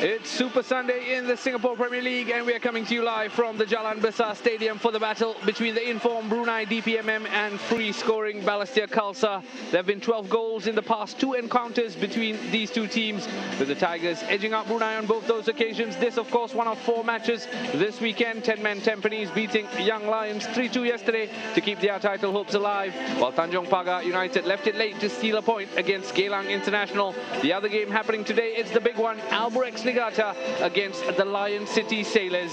It's Super Sunday in the Singapore Premier League, and we are coming to you live from the Jalan Besar Stadium for the battle between the informed Brunei DPMM and free-scoring Balestier Khalsa. There have been 12 goals in the past two encounters between these two teams, with the Tigers edging out Brunei on both those occasions. This, of course, one of four matches this weekend. 10-man Tampines beating Young Lions 3-2 yesterday to keep their title hopes alive, while Tanjong Pagar United left it late to steal a point against Geylang International. The other game happening today, it's the big one, Alburex Ligata against the Lion City Sailors.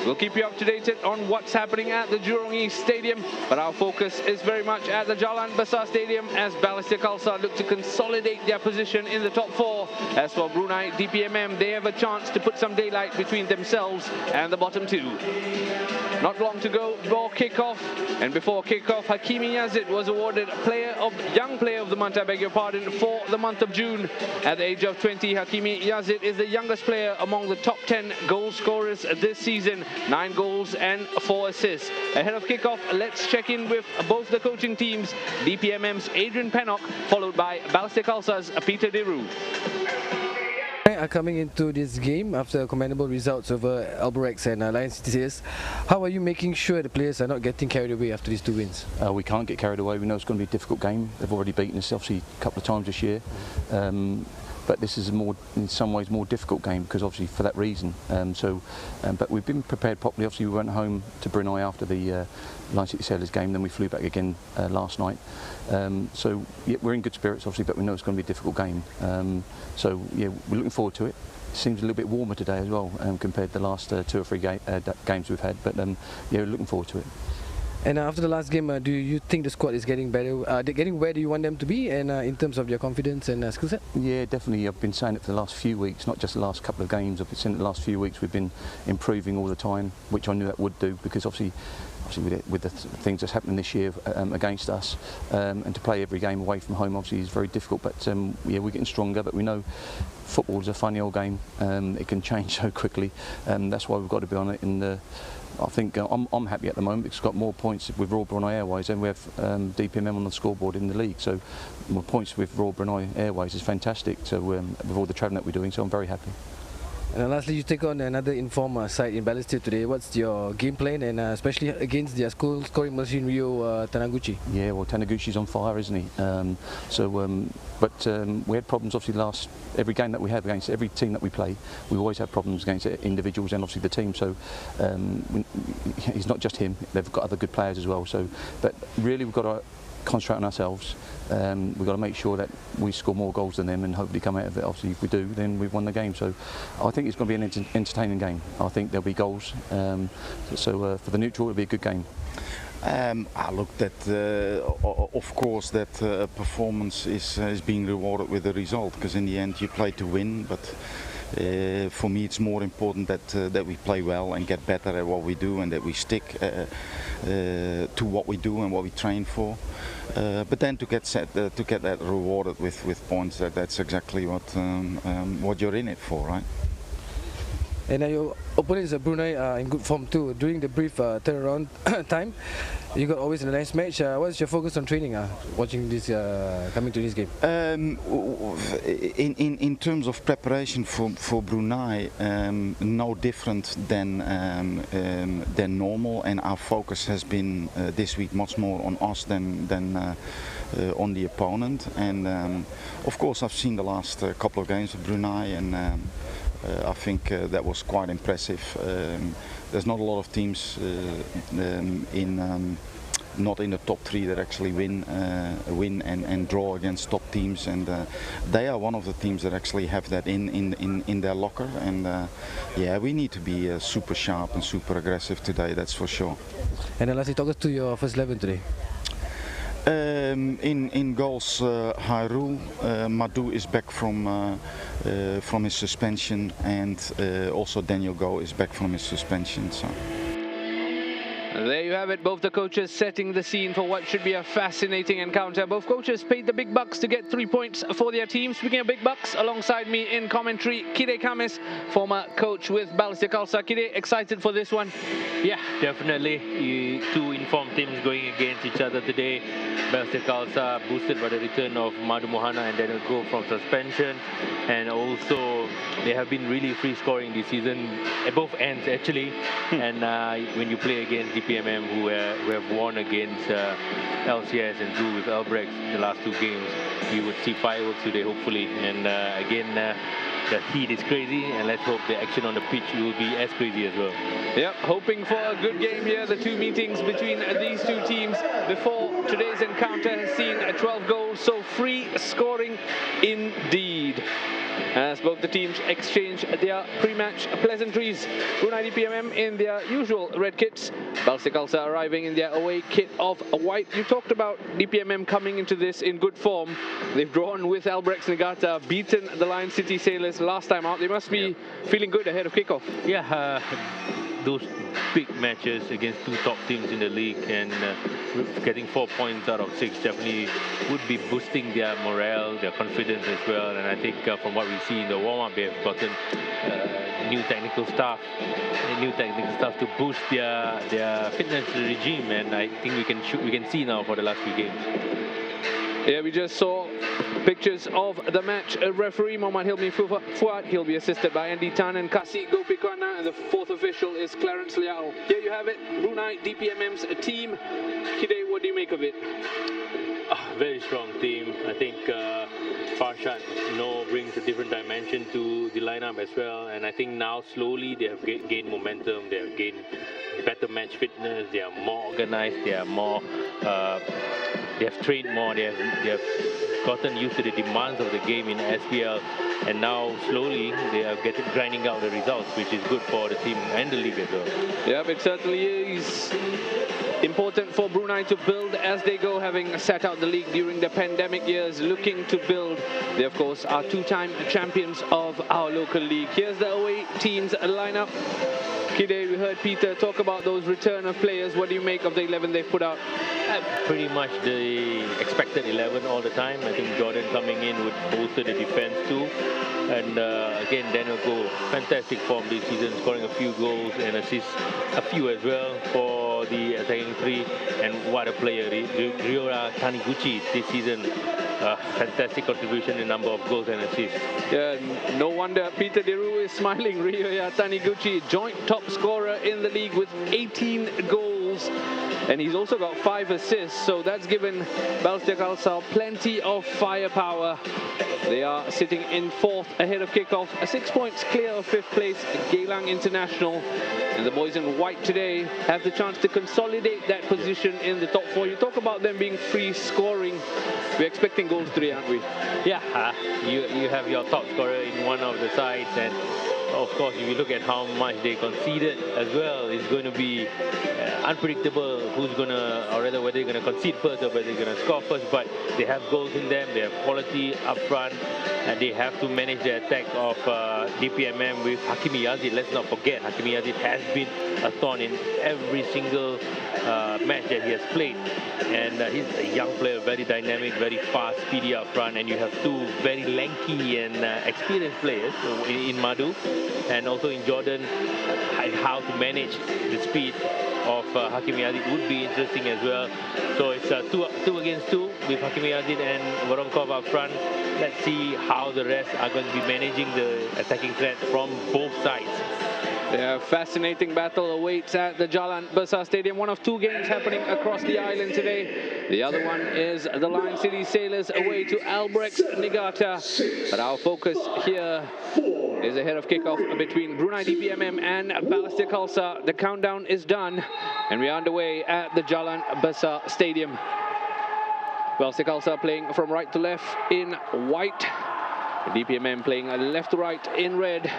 We'll keep you up to date on what's happening at the Jurong East Stadium, but our focus is very much at the Jalan Besar Stadium as Balestier Khalsa look to consolidate their position in the top four. As for Brunei DPMM, they have a chance to put some daylight between themselves and the bottom two. Not long to go before kickoff, and before kickoff, Hakimi Yazid was awarded Young Player of the Month, I beg your pardon, for the month of June. At the age of 20, Hakimi Yazid is the youngest player among the top 10 goal scorers this season, 9 goals and 4 assists. Ahead of kickoff, let's check in with both the coaching teams, DPMM's Adrian Pennock, followed by Balestier Khalsa's Peter De Roo. Are coming into this game after commendable results over Alburex and Lion City Sailors. How are you making sure the players are not getting carried away after these two wins? We can't get carried away. We know it's going to be a difficult game. They've already beaten us obviously a couple of times this year. But this is in some ways more difficult game because obviously for that reason. But we've been prepared properly. Obviously we went home to Brunei after the Lion City Sailors game, then we flew back again last night. So yeah, we're in good spirits obviously, but we know it's going to be a difficult game. So yeah, we're looking forward to it. It seems a little bit warmer today as well compared to the last 2 or 3 games we've had. But yeah, we're looking forward to it. And after the last game, do you think the squad is getting better? Getting where do you want them to be, and in terms of their confidence and skill set? Yeah, definitely. I've been saying it for the last few weeks, not just the last couple of games. I've been saying it the last few weeks we've been improving all the time, which I knew that would do because obviously with the things that's happening this year against us, and to play every game away from home obviously is very difficult. But yeah, we're getting stronger. But we know football is a funny old game. It can change so quickly, and that's why we've got to be on it. And I think I'm happy at the moment because we've got more points with Royal Brunei Airways and we have DPMM on the scoreboard in the league. So more points with Royal Brunei Airways is fantastic. So with all the travelling that we're doing, so I'm very happy. And then lastly, you take on another informed side in Balestier today. What's your game plan, and especially against their scoring machine Rio Taniguchi? Yeah, well, Taniguchi's on fire, isn't he? But we had problems obviously every game that we have against every team that we play. We always have problems against individuals and obviously the team. So it's not just him; they've got other good players as well. So, but really, we've got to concentrate on ourselves. We've got to make sure that we score more goals than them and hopefully come out of it. Obviously if we do, then we've won the game. So I think it's going to be an entertaining game. I think there'll be goals. So for the neutral it'll be a good game. I look that of course that performance is being rewarded with the result, because in the end you play to win, but for me it's more important that we play well and get better at what we do, and that we stick to what we do and what we train for. But then to get that rewarded with points, that's exactly what you're in it for, right? And your opponents at Brunei are in good form too. During the brief turnaround time, you got always in a nice match. What's your focus on training? Watching this, coming to this game. In terms of preparation for Brunei, no different than normal, and our focus has been this week much more on us than on the opponent. And of course, I've seen the last couple of games of Brunei, and I think that was quite impressive. There's not a lot of teams not in the top 3 that actually win and draw against top teams, and they are one of the teams that actually have that in their locker. And yeah, we need to be super sharp and super aggressive today, that's for sure. And then lastly, talk us to your first 11 today. In goals, Hairul, Madhu is back from his suspension, and also Daniel Go is back from his suspension. So. There you have it, both the coaches setting the scene for what should be a fascinating encounter. Both coaches paid the big bucks to get 3 points for their team. Speaking of big bucks, alongside me in commentary, Kide Kamis, former coach with Balestier Khalsa. Kide, excited for this one? Yeah, definitely. Two informed teams going against each other today. Balestier Khalsa boosted by the return of Madhu Mohana and Daniel Go from suspension. And also, they have been really free scoring this season at both ends actually. And when you play against DPMM, who have won against LCS and drew with Albrecht the last two games, we would see fireworks today hopefully. And again, the heat is crazy, and let's hope the action on the pitch will be as crazy as well. Yep, hoping for a good game here. The two meetings between these two teams before today's encounter has seen 12 goals, so free scoring indeed, as both the teams exchange their pre-match pleasantries. Brunei DPMM in their usual red kits, Balestier Khalsa arriving in their away kit of white. You talked about DPMM coming into this in good form. They've drawn with Albrecht Niigata, beaten the Lion City Sailors last time out. They must be feeling good ahead of kickoff. Yeah, those big matches against two top teams in the league, and getting 4 points out of 6 definitely would be boosting their morale, their confidence as well. And I think from what we see in the warm-up, they have gotten new technical staff to boost their fitness regime, and I think we can see now for the last few games. Yeah, we just saw pictures of the match. Referee Mohammad Hilmi Fuad. He'll be assisted by Andy Tan and Kasi Gopikwana, and the fourth official is Clarence Liao. Here you have it, Brunei DPMM's team. Kide, what do you make of it? Very strong team. I think Farshad, brings a different dimension to the lineup as well. And I think now slowly they have gained momentum. They have gained better match fitness. They are more organized. They are more. They have trained more. They have gotten used to the demands of the game in SPL, and now slowly they are grinding out the results, which is good for the team and the league as well. Yep, it certainly is important for Brunei to build as they go, having set out the league during the pandemic years, looking to build. They, of course, are two-time champions of our local league. Here's the away team's lineup. Kide, we heard Peter talk about those return of players. What do you make of the 11 they've put out? Pretty much the expected 11 all the time. I think Jordan coming in would bolster the defense too. And again, Daniel Go, fantastic form this season, scoring a few goals and assists, a few as well for the attacking three. And what a player, Ryora Taniguchi this season. Fantastic contribution in number of goals and assists. Yeah, no wonder Peter Deru is smiling. Ryora Taniguchi, joint top scorer in the league with 18 goals. And he's also got 5 assists, so that's given Balestier Khalsa plenty of firepower. They are sitting in 4th ahead of kickoff, 6 points clear of 5th place, Geylang International. And the boys in white today have the chance to consolidate that position in the top 4. You talk about them being free scoring. We're expecting goals today, aren't we? Yeah, you have your top scorer in one of the sides, and of course, if you look at how much they conceded as well, it's going to be unpredictable who's going to, or rather whether they're going to concede first or whether they're going to score first. But they have goals in them, they have quality up front, and they have to manage the attack of DPMM with Hakimi Yazid. Let's not forget, Hakimi Yazid has been a thorn in every single match that he has played. And he's a young player, very dynamic, very fast, speedy up front, and you have two very lanky and experienced players in Madhu and also in Jordan. How to manage the speed of Hakimi Yazid would be interesting as well. So it's 2 against 2 with Hakimi Yazid and Voronkov up front. Let's see how the rest are going to be managing the attacking threat from both sides. Yeah, fascinating battle awaits at the Jalan Besar Stadium. One of 2 games happening across the island today. The other one is the Lion City Sailors away to Albrecht Niigata. But our focus here is ahead of kickoff between Brunei DPMM and Balestier Khalsa. The countdown is done, and we are underway at the Jalan Besar Stadium. Balestier Khalsa playing from right to left in white. DPMM playing left to right in red.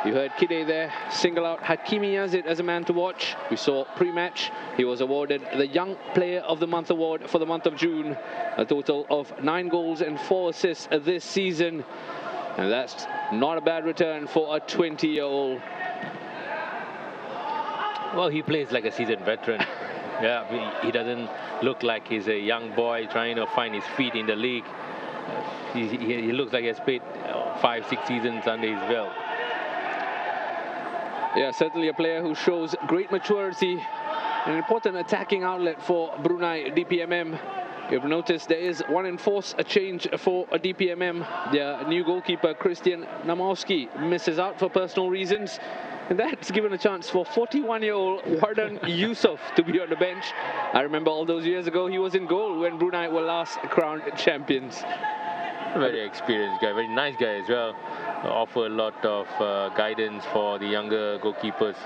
You heard Kide there single out Hakimi Yazid as a man to watch. We saw pre-match. He was awarded the Young Player of the Month award for the month of June. A total of 9 goals and 4 assists this season. And that's not a bad return for a 20-year-old. Well, he plays like a seasoned veteran. Yeah, he doesn't look like he's a young boy trying to find his feet in the league. He looks like he has played 5-6 seasons under his belt. Yeah, certainly a player who shows great maturity, an important attacking outlet for Brunei DPMM. You've noticed there is one enforced change for a DPMM. Their new goalkeeper, Christian Namowski, misses out for personal reasons. And that's given a chance for 41-year-old Wardan Yusof to be on the bench. I remember all those years ago, he was in goal when Brunei were last crowned champions. Very experienced guy, very nice guy as well. Offer a lot of guidance for the younger goalkeepers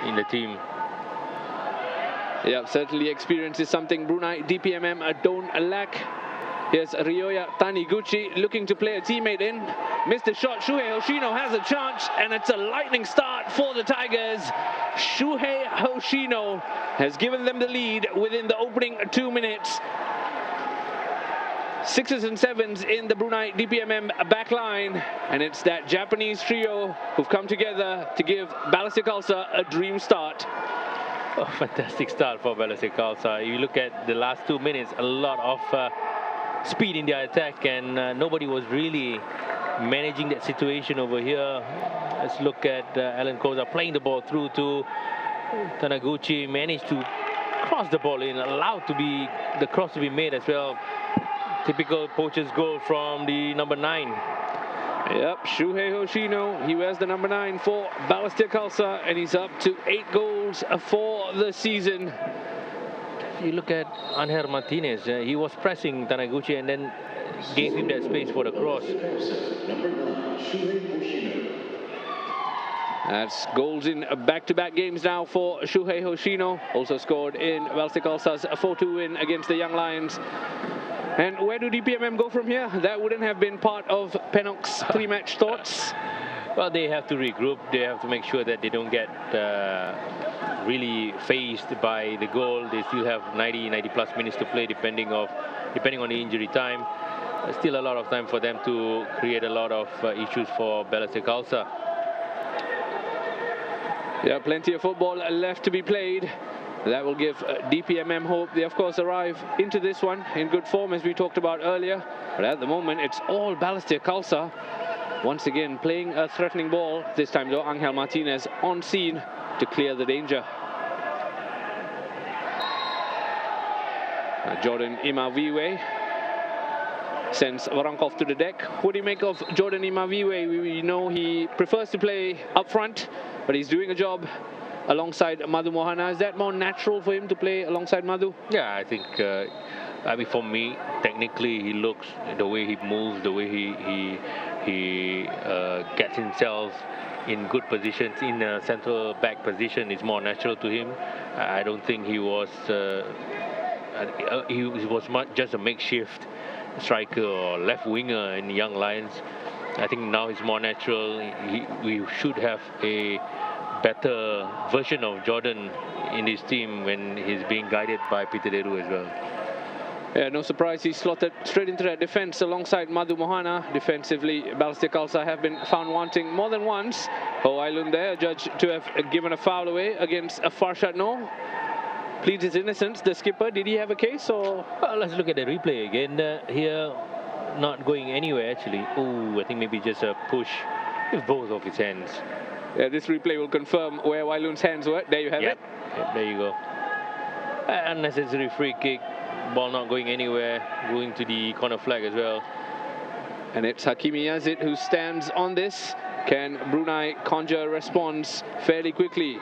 in the team. Yeah, certainly experience is something Brunei DPMM don't lack. Here's Ryoya Taniguchi looking to play a teammate in. Missed the shot. Shuhei Hoshino has a chance, and it's a lightning start for the Tigers. Shuhei Hoshino has given them the lead within the opening 2 minutes. 6s and 7s in the Brunei DPMM backline, and it's that Japanese trio who've come together to give Balestier Khalsa a dream start. Oh, fantastic start for Balestier Khalsa. You look at the last 2 minutes, a lot of speed in their attack, and nobody was really managing that situation over here. Let's look at Alan Koza playing the ball through to Taniguchi, managed to cross the ball in, allowed to be the cross to be made as well. Typical poacher's goal from the number 9. Yep, Shuhei Hoshino, he wears the number 9 for Balestier Khalsa, and he's up to 8 goals for the season. You look at Angel Martinez, he was pressing Taniguchi and then gave him that space for the cross. That's goals in back-to-back games now for Shuhei Hoshino. Also scored in Balestier Khalsa's 4-2 win against the Young Lions. And where do DPMM go from here? That wouldn't have been part of Penok's pre-match thoughts. Well, they have to regroup. They have to make sure that they don't get really phased by the goal. They still have 90 plus minutes to play depending on the injury time. Still a lot of time for them to create a lot of issues for Balestier Khalsa. Yeah, plenty of football left to be played. That will give DPMM hope. They, of course, arrive into this one in good form, as we talked about earlier. But at the moment, it's all Balestier Khalsa. Once again, playing a threatening ball. This time, though, Angel Martinez on scene to clear the danger. Jordan Imaviwe sends Varankov to the deck. What do you make of Jordan Imaviwe? We know he prefers to play up front, but he's doing a job alongside Madhu Mohana. Is that more natural for him to play alongside Madhu? Yeah, I think, I mean, for me, technically, he looks, the way he moves, the way he gets himself in good positions, in a central back position, is more natural to him. I don't think he was just a makeshift striker or left winger in Young Lions. I think now he's more natural. We should have a better version of Jordan in his team when he's being guided by Peter Deru as well. Yeah, no surprise he's slotted straight into that defense alongside Madhu Mohana. Defensively, Balestier Khalsa have been found wanting more than once. Ho Ailun there, judged to have given a foul away against Farshad Noor. Pleads his innocence. The skipper, did he have a case or? Well, let's look at the replay again. Here, not going anywhere actually. Oh, I think maybe just a push with both of his hands. Yeah, this replay will confirm where Wailun's hands were. There you have it. Yep, there you go. Unnecessary free kick. Ball not going anywhere. Going to the corner flag as well. And it's Hakimi Yazid who stands on this. Can Brunei conjure a response fairly quickly?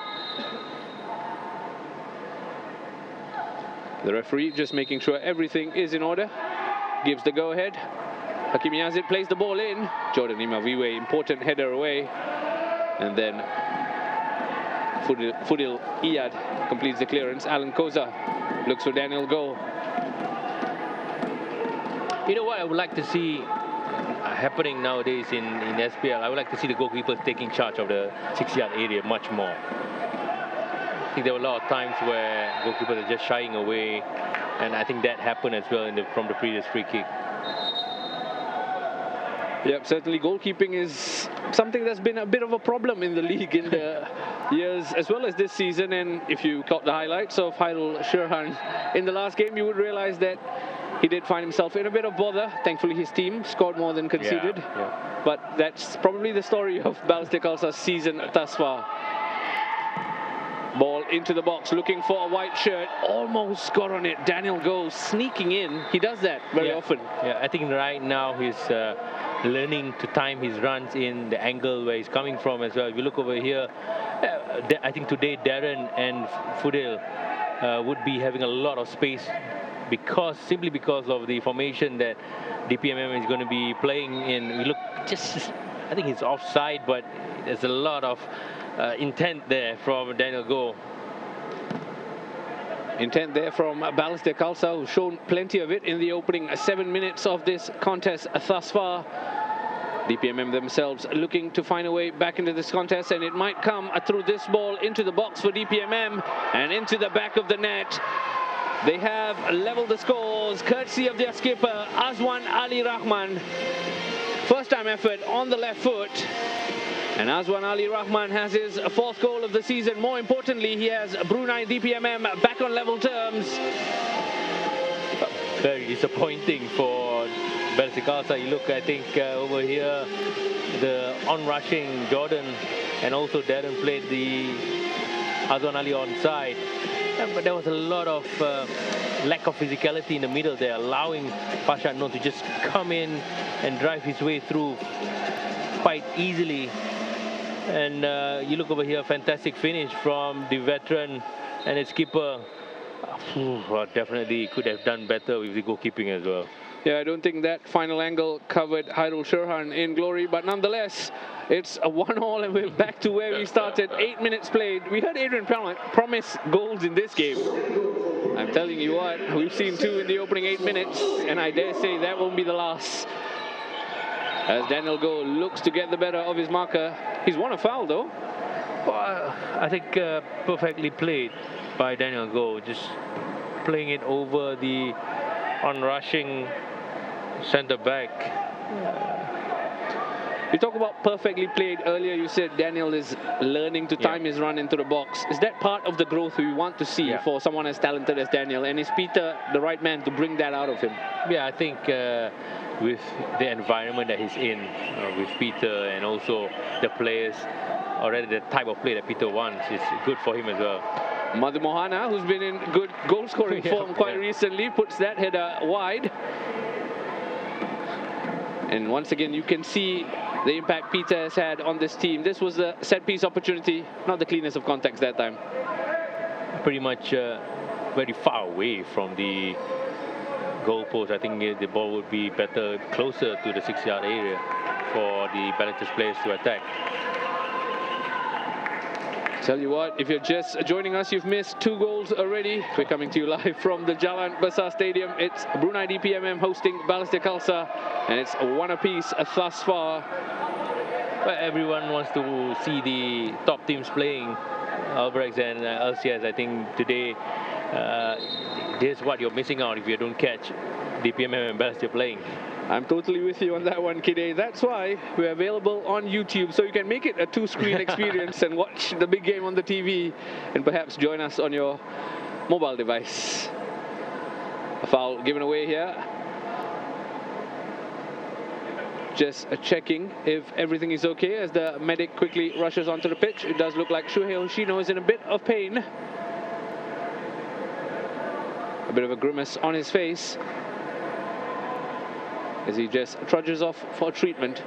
The referee just making sure everything is in order. Gives the go-ahead. Hakimi Yazid plays the ball in. Jordan Imaviwe, important header away. And then Fudil Iyad completes the clearance. Alan Koza looks for Daniel Goh. You know what I would like to see happening nowadays in SPL? I would like to see the goalkeepers taking charge of the 6-yard area much more. I think there were a lot of times where goalkeepers are just shying away, and I think that happened as well from the previous free kick. Yep, certainly goalkeeping is something that's been a bit of a problem in the league in the years as well as this season, and if you caught the highlights of Hairul Sherhan in the last game, you would realize that he did find himself in a bit of bother. Thankfully, his team scored more than conceded. Yeah. But that's probably the story of Balestier Khalsa's season thus far. Ball into the box, looking for a white shirt. Almost got on it. Daniel goes sneaking in. He does that very often. Yeah, I think right now he's learning to time his runs in the angle where he's coming from as well. If you look over here, I think today Darren and Fudel would be having a lot of space simply because of the formation that DPMM is going to be playing in. We look I think he's offside, but there's a lot of intent there from Daniel Goh. Intent there from Balestier Khalsa, who's shown plenty of it in the opening 7 minutes of this contest thus far. DPMM themselves looking to find a way back into this contest, and it might come through this ball into the box for DPMM and into the back of the net. They have leveled the scores courtesy of their skipper Azwan Ali Rahman. First time effort on the left foot, and Azwan Ali Rahman has his 4th goal of the season. More importantly, he has Brunei DPMM back on level terms. Very disappointing for Balestier Khalsa. You look, I think, over here, the on-rushing Jordan and also Darren played the Azwan Ali onside. But there was a lot of lack of physicality in the middle there, allowing Farshad Noor to just come in and drive his way through quite easily. And you look over here, fantastic finish from the veteran and his keeper. Well, definitely could have done better with the goalkeeping as well. Yeah, I don't think that final angle covered Hairul Sherhan in glory, but nonetheless, it's a 1-1 and we're back to where we started. 8 minutes played. We heard Adrian promise goals in this game. I'm telling you what, we've seen 2 in the opening 8 minutes, and I dare say that won't be the last. As Daniel Goh looks to get the better of his marker. He's won a foul though. Well, I think perfectly played by Daniel Goh, just playing it over the on-rushing centre back. You talk about perfectly played. Earlier you said Daniel is learning to time his run into the box. Is that part of the growth we want to see for someone as talented as Daniel? And is Peter the right man to bring that out of him? Yeah, I think with the environment that he's in, with Peter and also the players, already the type of play that Peter wants is good for him as well. Madhu Mohana, who's been in good goal-scoring form quite recently, puts that header wide. And once again, you can see the impact Peter has had on this team. This was a set-piece opportunity, not the cleanest of contacts that time. Pretty much very far away from the goal post. I think the ball would be better closer to the 6-yard area for the Balestier's players to attack. Tell you what, if you're just joining us, you've missed 2 goals already. We're coming to you live from the Jalan Besar Stadium. It's Brunei DPMM hosting Balestier Khalsa, and it's 1 apiece thus far. Well, everyone wants to see the top teams playing. Albrechts and LCS, I think today, this is what you're missing out if you don't catch DPMM and Balestier playing. I'm totally with you on that one, Kide. That's why we're available on YouTube, so you can make it a 2-screen experience and watch the big game on the TV, and perhaps join us on your mobile device. A foul given away here. Just checking if everything is okay as the medic quickly rushes onto the pitch. It does look like Shuhei Hoshino is in a bit of pain. A bit of a grimace on his face as he just trudges off for treatment.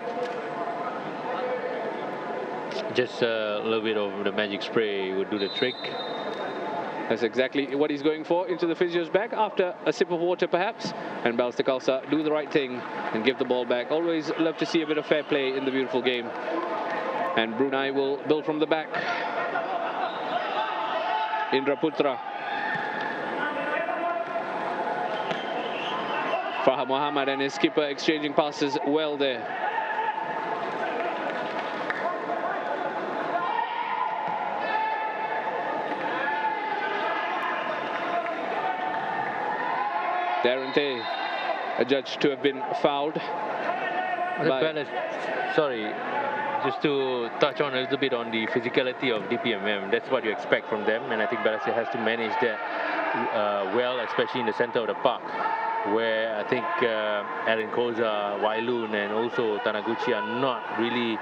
Just a little bit of the magic spray would do the trick. That's exactly what he's going for, into the physio's bag after a sip of water perhaps. And Balestier Khalsa do the right thing and give the ball back. Always love to see a bit of fair play in the beautiful game. And Brunei will build from the back. Indra Putra. Farhad Muhammad and his skipper exchanging passes well there. Darren Tay, adjudged to have been fouled. just to touch on a little bit on the physicality of DPMM, that's what you expect from them, and I think Balestier has to manage that well, especially in the center of the park, where I think Alan Koza, Wailun, and also Tanaguchi are not really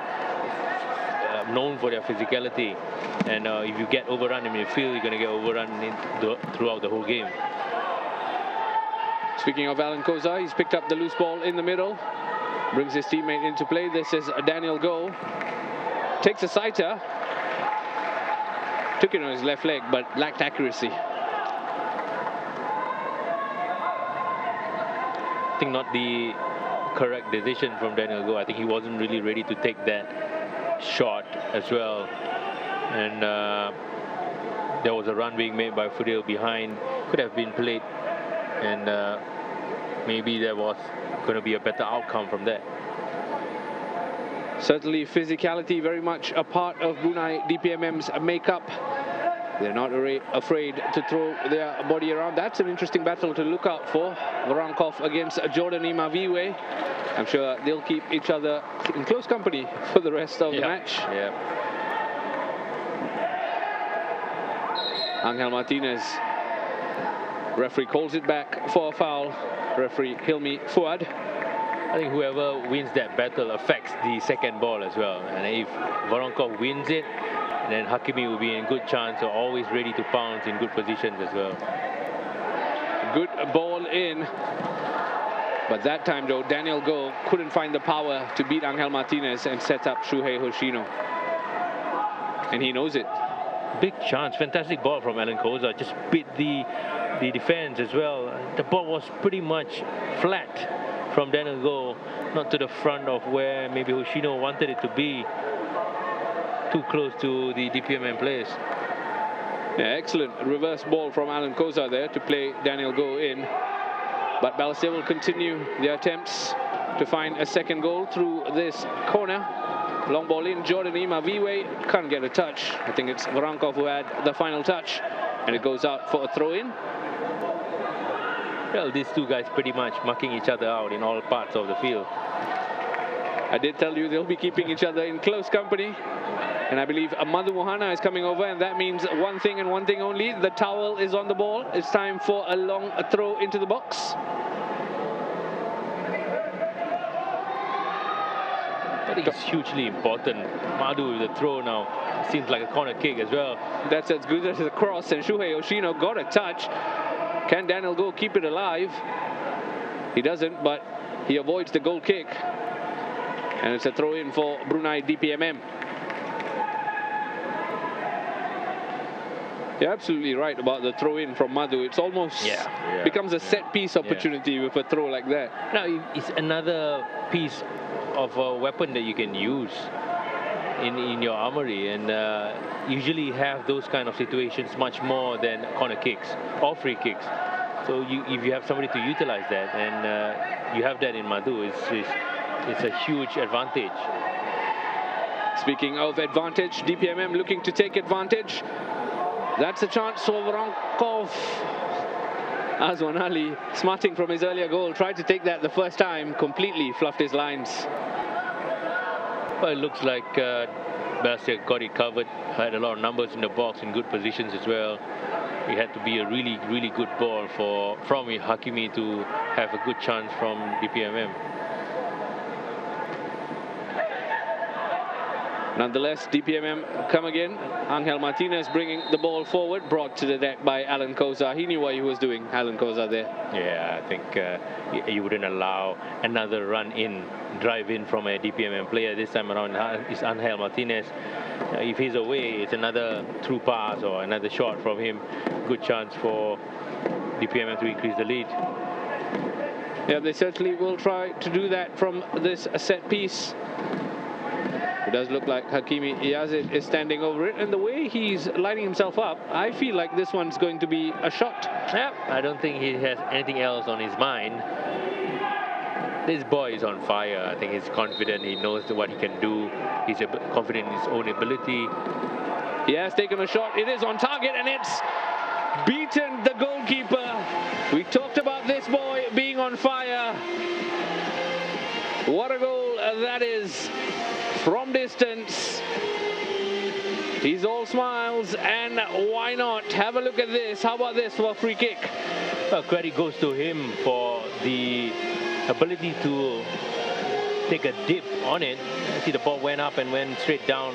known for their physicality. And if you get overrun in midfield, you're going to get overrun throughout the whole game. Speaking of Alan Koza, he's picked up the loose ball in the middle, brings his teammate into play. This is Daniel Goh. Takes a sighter. Took it on his left leg, but lacked accuracy. I think not the correct decision from Daniel Goh. I think he wasn't really ready to take that shot as well. And there was a run being made by Fudil behind. Could have been played. And maybe there was going to be a better outcome from that. Certainly physicality very much a part of Brunei DPMM's makeup. They're not afraid to throw their body around. That's an interesting battle to look out for. Voronkov against Jordan Imaviwe. I'm sure they'll keep each other in close company for the rest of the match. Yeah. Angel Martinez. Referee calls it back for a foul. Referee Hilmi Fuad. I think whoever wins that battle affects the second ball as well. And if Voronkov wins it, then Hakimi will be in good chance, so always ready to pounce in good positions as well. Good ball in. But that time though, Daniel Goh couldn't find the power to beat Angel Martinez and set up Shuhei Hoshino. And he knows it. Big chance, fantastic ball from Alan Koza. Just beat the defense as well. The ball was pretty much flat from Daniel Goh, not to the front of where maybe Hoshino wanted it to be. Too close to the DPMM players. Yeah, excellent reverse ball from Alan Koza there to play Daniel Goh in. But Balestier will continue their attempts to find a second goal through this corner. Long ball in, Jordan Imaviwe can't get a touch. I think it's Voronkov who had the final touch, and it goes out for a throw-in. Well, these two guys pretty much marking each other out in all parts of the field. I did tell you they'll be keeping each other in close company. And I believe Madhu Mohana is coming over, and that means one thing and one thing only. The towel is on the ball. It's time for a long throw into the box. I think it's hugely important. Madhu with the throw now. Seems like a corner kick as well. That's as good as a cross, and Shuhei Hoshino got a touch. Can Daniel Goh keep it alive? He doesn't, but he avoids the goal kick. And it's a throw in for Brunei DPMM. You're absolutely right about the throw in from Madhu. It's almost becomes a set piece opportunity with a throw like that. Now it's another piece of a weapon that you can use in your armory, and usually have those kind of situations much more than corner kicks or free kicks. So if you have somebody to utilize that, and you have that in Madhu, it's a huge advantage. Speaking of advantage, DPMM looking to take advantage. That's a chance for Voronkov. Azwan Ali, smarting from his earlier goal, tried to take that the first time, completely fluffed his lines. Well, it looks like Balestier got it covered, had a lot of numbers in the box in good positions as well. It had to be a really, really good ball from Hakimi to have a good chance from DPMM. Nonetheless, DPMM come again. Angel Martinez bringing the ball forward, brought to the deck by Alan Koza. He knew what he was doing, Alan Koza there. Yeah, I think you wouldn't allow another drive in from a DPMM player. This time around, it's Angel Martinez. If he's away, it's another through pass or another shot from him. Good chance for DPMM to increase the lead. Yeah, they certainly will try to do that from this set piece. It does look like Hakimi Yazid is standing over it, and the way he's lining himself up, I feel like this one's going to be a shot. Yeah, I don't think he has anything else on his mind. This boy is on fire. I think he's confident. He knows what he can do. He's confident in his own ability. He has taken a shot. It is on target, and it's beaten the goalkeeper. We talked about this boy being on fire. What a goal that is from distance. He's all smiles, and why not? Have a look at this. How about this for a free kick? Well, credit goes to him for the ability to take a dip on it. See, the ball went up and went straight down.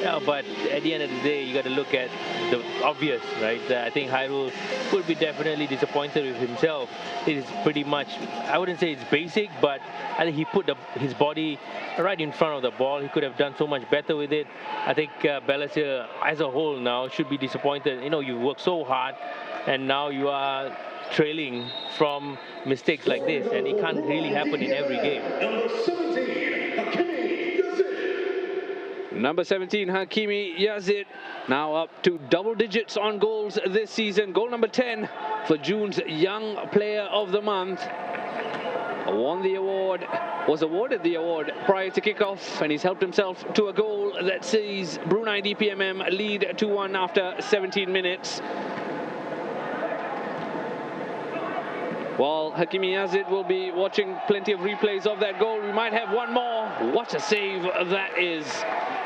Yeah, but at the end of the day, you got to look at the obvious, right? I think Hairul would be definitely disappointed with himself. It is pretty much, I wouldn't say it's basic, but I think he put his body right in front of the ball. He could have done so much better with it. I think Balestier as a whole now should be disappointed. You know, you worked so hard, and now you are trailing from mistakes like this, and it can't really happen in every game. Number 17, Hakimi Yazid, now up to double digits on goals this season. Goal number 10 for June's Young Player of the Month. Won the award, was awarded the award prior to kickoff, and he's helped himself to a goal that sees Brunei DPMM lead 2-1 after 17 minutes. While Hakimi Yazid will be watching plenty of replays of that goal, we might have one more. What a save that is.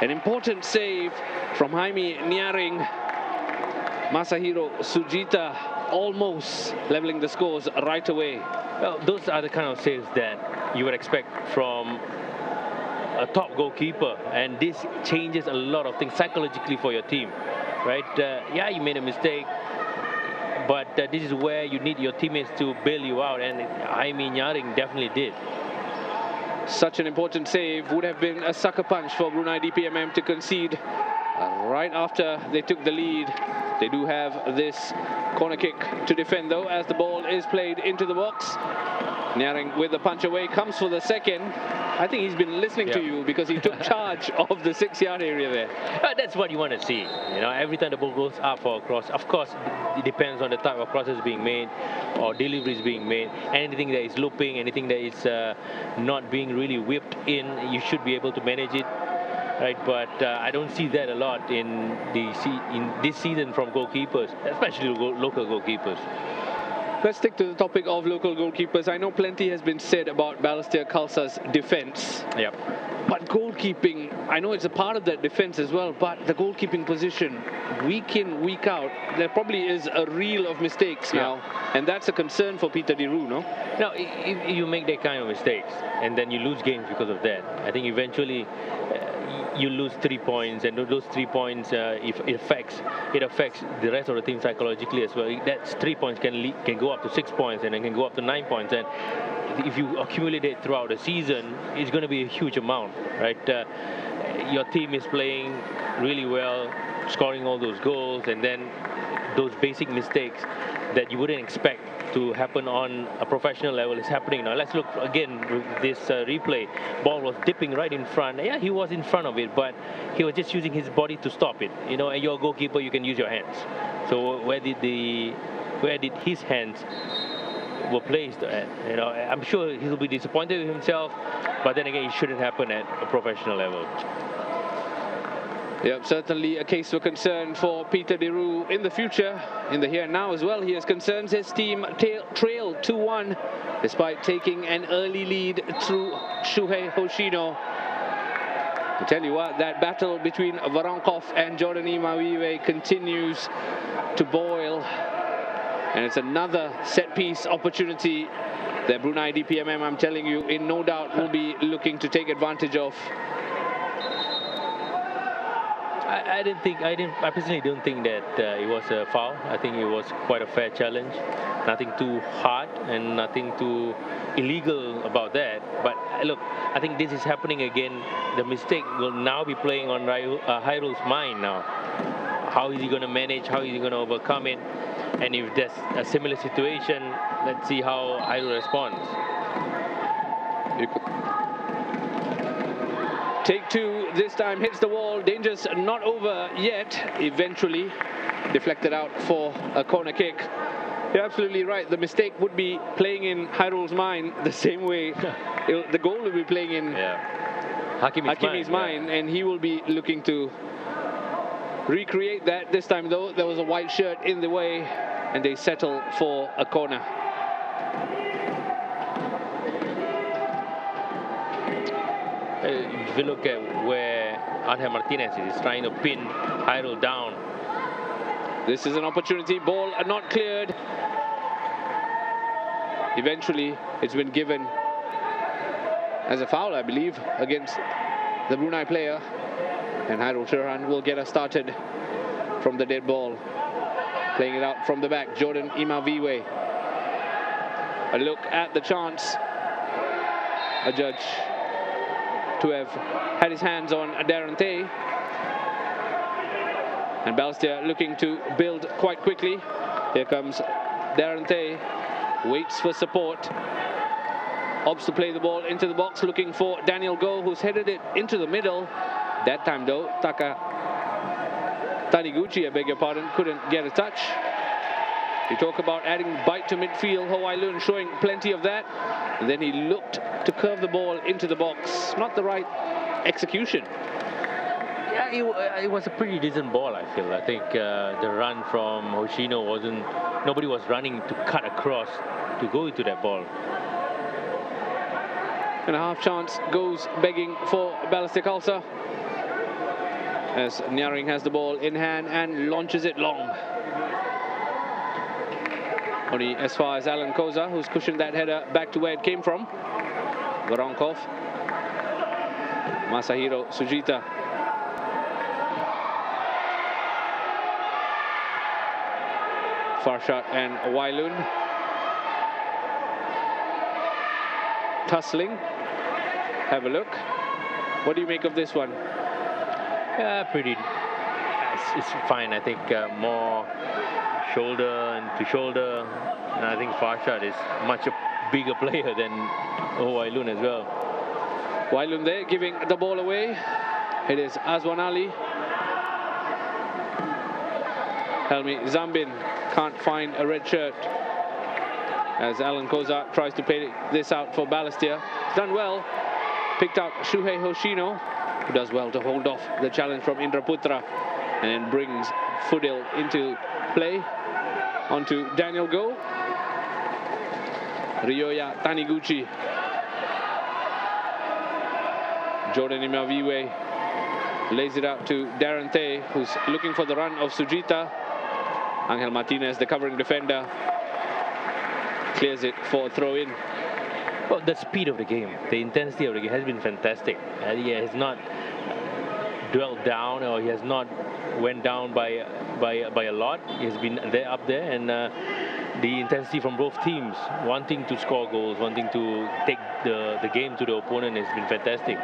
An important save from Jaime Nyaring. Masahiro Sujita almost leveling the scores right away. Well, those are the kind of saves that you would expect from a top goalkeeper, and this changes a lot of things psychologically for your team, right? Yeah, you made a mistake, but this is where you need your teammates to bail you out, and Jaime Nyaring definitely did. Such an important save. Would have been a sucker punch for Brunei DPMM to concede right after they took the lead. They do have this corner kick to defend though, as the ball is played into the box. Nyaring with the punch away comes for the second. I think he's been listening to you, because he took charge of the 6-yard area there. That's what you want to see. You know, every time the ball goes up for a cross, of course, it depends on the type of crosses being made or deliveries being made. Anything that is looping, anything that is not being really whipped in, you should be able to manage it. Right, but I don't see that a lot in this season from goalkeepers, especially local goalkeepers. Let's stick to the topic of local goalkeepers. I know plenty has been said about Balestier Khalsa's defense. Yep. But goalkeeping, I know it's a part of that defense as well, but the goalkeeping position, week in, week out, there probably is a reel of mistakes now. And that's a concern for Peter Di Roo, no? No, if you make that kind of mistakes and then you lose games because of that, I think eventually you lose 3 points, and those 3 points, it affects the rest of the team psychologically as well. That 3 points can go up to 6 points, and it can go up to 9 points, and if you accumulate it throughout the season, it's going to be a huge amount, right? Your team is playing really well, scoring all those goals, and then those basic mistakes that you wouldn't expect to happen on a professional level is happening now. Let's look again with this replay. Ball was dipping right in front. Yeah, he was in front of it, but he was just using his body to stop it. You know, and you're a goalkeeper, you can use your hands. So where did his hands were placed at? You know, I'm sure he'll be disappointed with himself, but then again, it shouldn't happen at a professional level. Yep, certainly a case for concern for Peter Di Roo in the future, in the here and now as well. He has concerns. His team trailed 2-1 despite taking an early lead through Shuhei Hoshino. I tell you what, that battle between Voronkov and Jordan Imawiwe continues to boil. And it's another set-piece opportunity that Brunei DPMM, I'm telling you, in no doubt will be looking to take advantage of. I personally don't think that it was a foul. I think it was quite a fair challenge. Nothing too hard and nothing too illegal about that. But look, I think this is happening again. The mistake will now be playing on Hairul's mind now. How is he going to manage? How is he going to overcome it? And if there's a similar situation, let's see how Hairul responds. Take two, this time hits the wall. Danger's not over yet. Eventually deflected out for a corner kick. You're absolutely right. The mistake would be playing in Hairul's mind the same way the goal will be playing in Hakimi's mind, and he will be looking to recreate that. This time though, there was a white shirt in the way, and they settle for a corner. if you look at where Angel Martinez is trying to pin Hairul down. This is an opportunity. Ball not cleared. Eventually, it's been given as a foul, I believe, against the Brunei player. And Hairul Tirhan will get us started from the dead ball. Playing it out from the back, Jordan Imaviwe. A look at the chance. A judge to have had his hands on Darren Tay. And Balestier looking to build quite quickly. Here comes Darren Tay. Waits for support. Opts to play the ball into the box, looking for Daniel Goh, who's headed it into the middle. That time though, Taniguchi, I beg your pardon, couldn't get a touch. You talk about adding bite to midfield, Ho Wai Lun showing plenty of that. And then he looked to curve the ball into the box. Not the right execution. Yeah, it was a pretty decent ball, I feel. I think the run from Hoshino wasn't... Nobody was running to cut across to go into that ball. And a half chance goes begging for Balestier Khalsa, as Nyaring has the ball in hand and launches it long. Only as far as Alan Koza, who's cushioned that header back to where it came from. Voronkov. Masahiro Sujita. Farshad and Wailun. Tussling. Have a look. What do you make of this one? Yeah, pretty. It's fine. I think more shoulder and to shoulder. And I think Farshad is much a bigger player than Wailun as well. Wailun there giving the ball away. It is Azwan Ali. Helmi Zambin can't find a red shirt as Alan Koza tries to play this out for Balestier. He's done well. Picked out Shuhei Hoshino, who does well to hold off the challenge from Indra Putra, and then brings Fudil into play onto Daniel Goh. Ryoya Taniguchi. Jordan Imaviwe lays it out to Darren Tay, who's looking for the run of Sujita. Angel Martinez, the covering defender, clears it for a throw-in. Well, the speed of the game, the intensity of the game has been fantastic. He has not dwelled down, or he has not went down by a lot. He has been there, up there, and the intensity from both teams, wanting to score goals, wanting to take the game to the opponent, has been fantastic.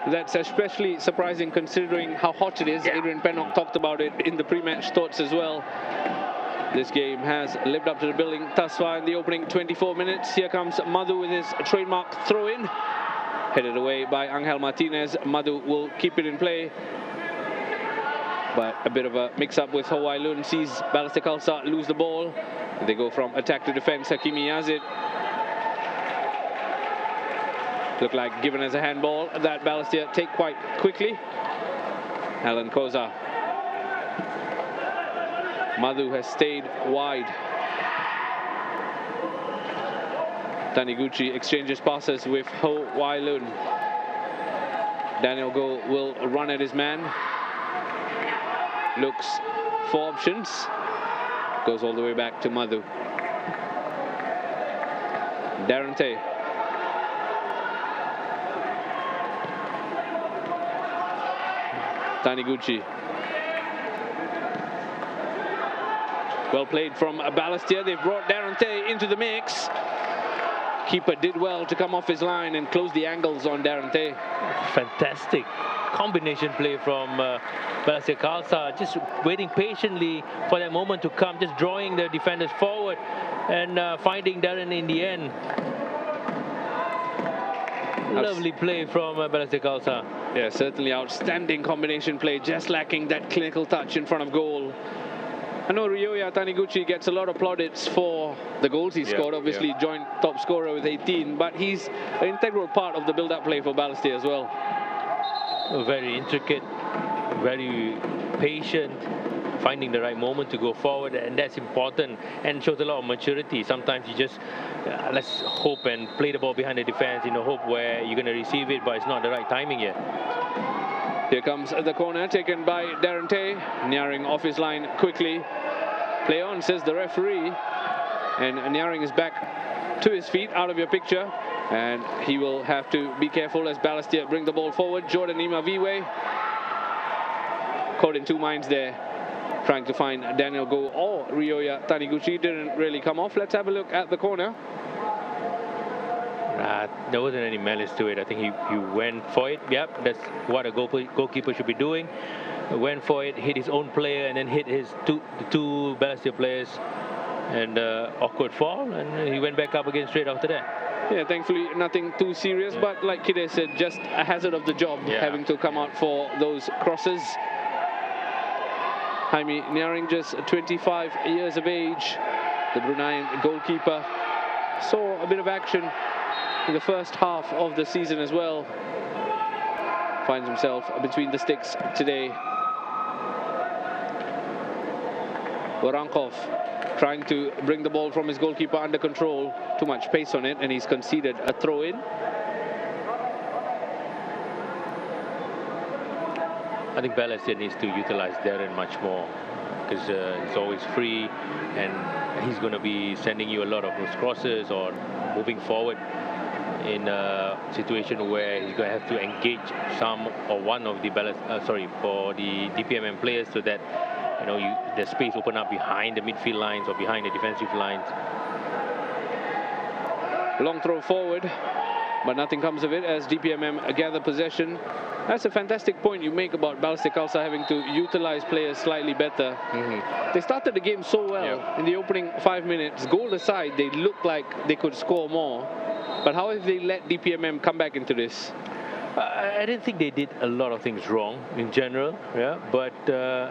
That's especially surprising considering how hot it is. Yeah. Adrian Pennock talked about it in the pre-match thoughts as well. This game has lived up to the billing thus far in the opening 24 minutes. Here comes Madhu with his trademark throw-in. Headed away by Angel Martinez. Madhu will keep it in play. But a bit of a mix-up with Ho Wai Lun sees Balestier Khalsa lose the ball. They go from attack to defense. Hakimi Yazid. Look like given as a handball that Balestier take quite quickly. Alan Koza. Madhu has stayed wide. Taniguchi exchanges passes with Ho Wai Lun. Daniel Goh will run at his man. Looks for options. Goes all the way back to Madhu. Darren Tay. Taniguchi. Well played from Balestier. They've brought Darren Tay into the mix. Keeper did well to come off his line and close the angles on Darren Tay. Fantastic combination play from Balestier Khalsa, just waiting patiently for that moment to come, just drawing the defenders forward and finding Darren in the end. Lovely play from Balestier Khalsa. Yeah, certainly outstanding combination play, just lacking that clinical touch in front of goal. I know Ryoya Taniguchi gets a lot of plaudits for the goals he scored, obviously joint top scorer with 18, but he's an integral part of the build-up play for Balestier as well. Very intricate, very patient, finding the right moment to go forward, and that's important and shows a lot of maturity. Sometimes you just let's hope and play the ball behind the defense in the hope where you're going to receive it, but it's not the right timing yet. Here comes the corner taken by Darren Tay, Nyaring off his line quickly. Play on, says the referee, and Nyaring is back to his feet, out of your picture, and he will have to be careful as Balestier bring the ball forward. Jordan Imaviwe caught in two minds there, trying to find Daniel Go or Ryoya Taniguchi. Didn't really come off. Let's have a look at the corner. There wasn't any malice to it. I think he went for it. Yep, that's what a goalkeeper should be doing. Went for it, hit his own player, and then hit his two Balestier players, and awkward fall, and he went back up again straight after that. Yeah, thankfully nothing too serious, but like Kide said, just a hazard of the job, having to come out for those crosses. Jaime Nyaring, just 25 years of age, the Bruneian goalkeeper, saw a bit of action in the first half of the season as well. Finds himself between the sticks today. Voronkov trying to bring the ball from his goalkeeper under control. Too much pace on it, and he's conceded a throw-in. I think Balestier needs to utilize Darren much more, because he's always free, and he's going to be sending you a lot of those crosses or moving forward in a situation where he's going to have to engage some or one of the for the DPMM players, so that the space open up behind the midfield lines or behind the defensive lines. Long throw forward, but nothing comes of it as DPMM gather possession. That's a fantastic point you make about Balestier Khalsa having to utilize players slightly better. They started the game so well in the opening 5 minutes. Goal aside, they looked like they could score more. But how have they let DPMM come back into this? I didn't think they did a lot of things wrong in general, but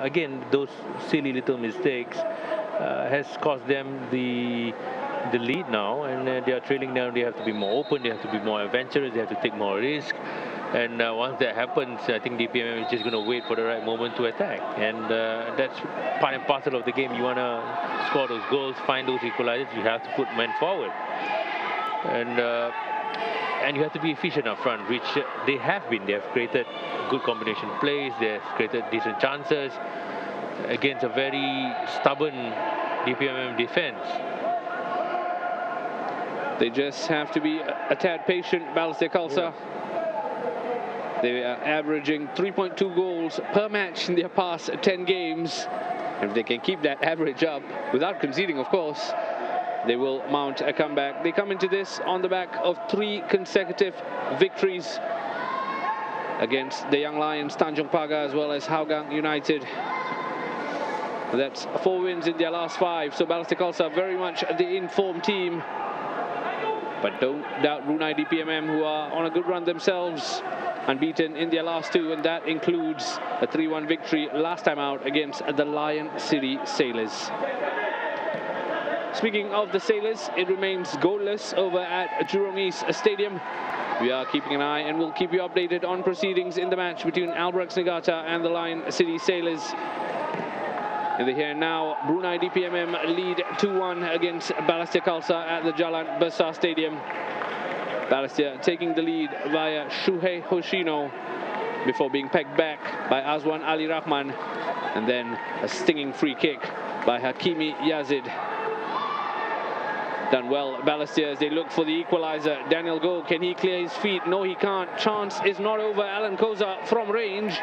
again, those silly little mistakes has cost them the lead now, and they are trailing now. They have to be more open, they have to be more adventurous, they have to take more risk, and once that happens, I think DPMM is just going to wait for the right moment to attack, and that's part and parcel of the game. You want to score those goals, find those equalizers, you have to put men forward, and you have to be efficient up front, which they have been. They have created good combination plays, they have created decent chances against a very stubborn DPMM defense. They just have to be a tad patient, Balestier Khalsa. They are averaging 3.2 goals per match in their past 10 games. If they can keep that average up, without conceding, of course, they will mount a comeback. They come into this on the back of 3 consecutive victories against the Young Lions, Tanjong Pagar, as well as Hougang United. That's 4 wins in their last 5. So Balestier Khalsa very much the informed team. But don't doubt Brunei DPMM, who are on a good run themselves, unbeaten in their last 2, and that includes a 3-1 victory last time out against the Lion City Sailors. Speaking of the Sailors, it remains goalless over at Jurong East Stadium. We are keeping an eye and we'll keep you updated on proceedings in the match between Albirex Niigata and the Lion City Sailors. In the here and now, Brunei DPMM lead 2-1 against Balestier Khalsa at the Jalan Besar Stadium. Balestier taking the lead via Shuhei Hoshino before being pegged back by Azwan Ali Rahman, and then a stinging free kick by Hakimi Yazid. Done well, Balestier, as they look for the equalizer. Daniel Go, can he clear his feet? No, he can't. Chance is not over. Alan Koza from range.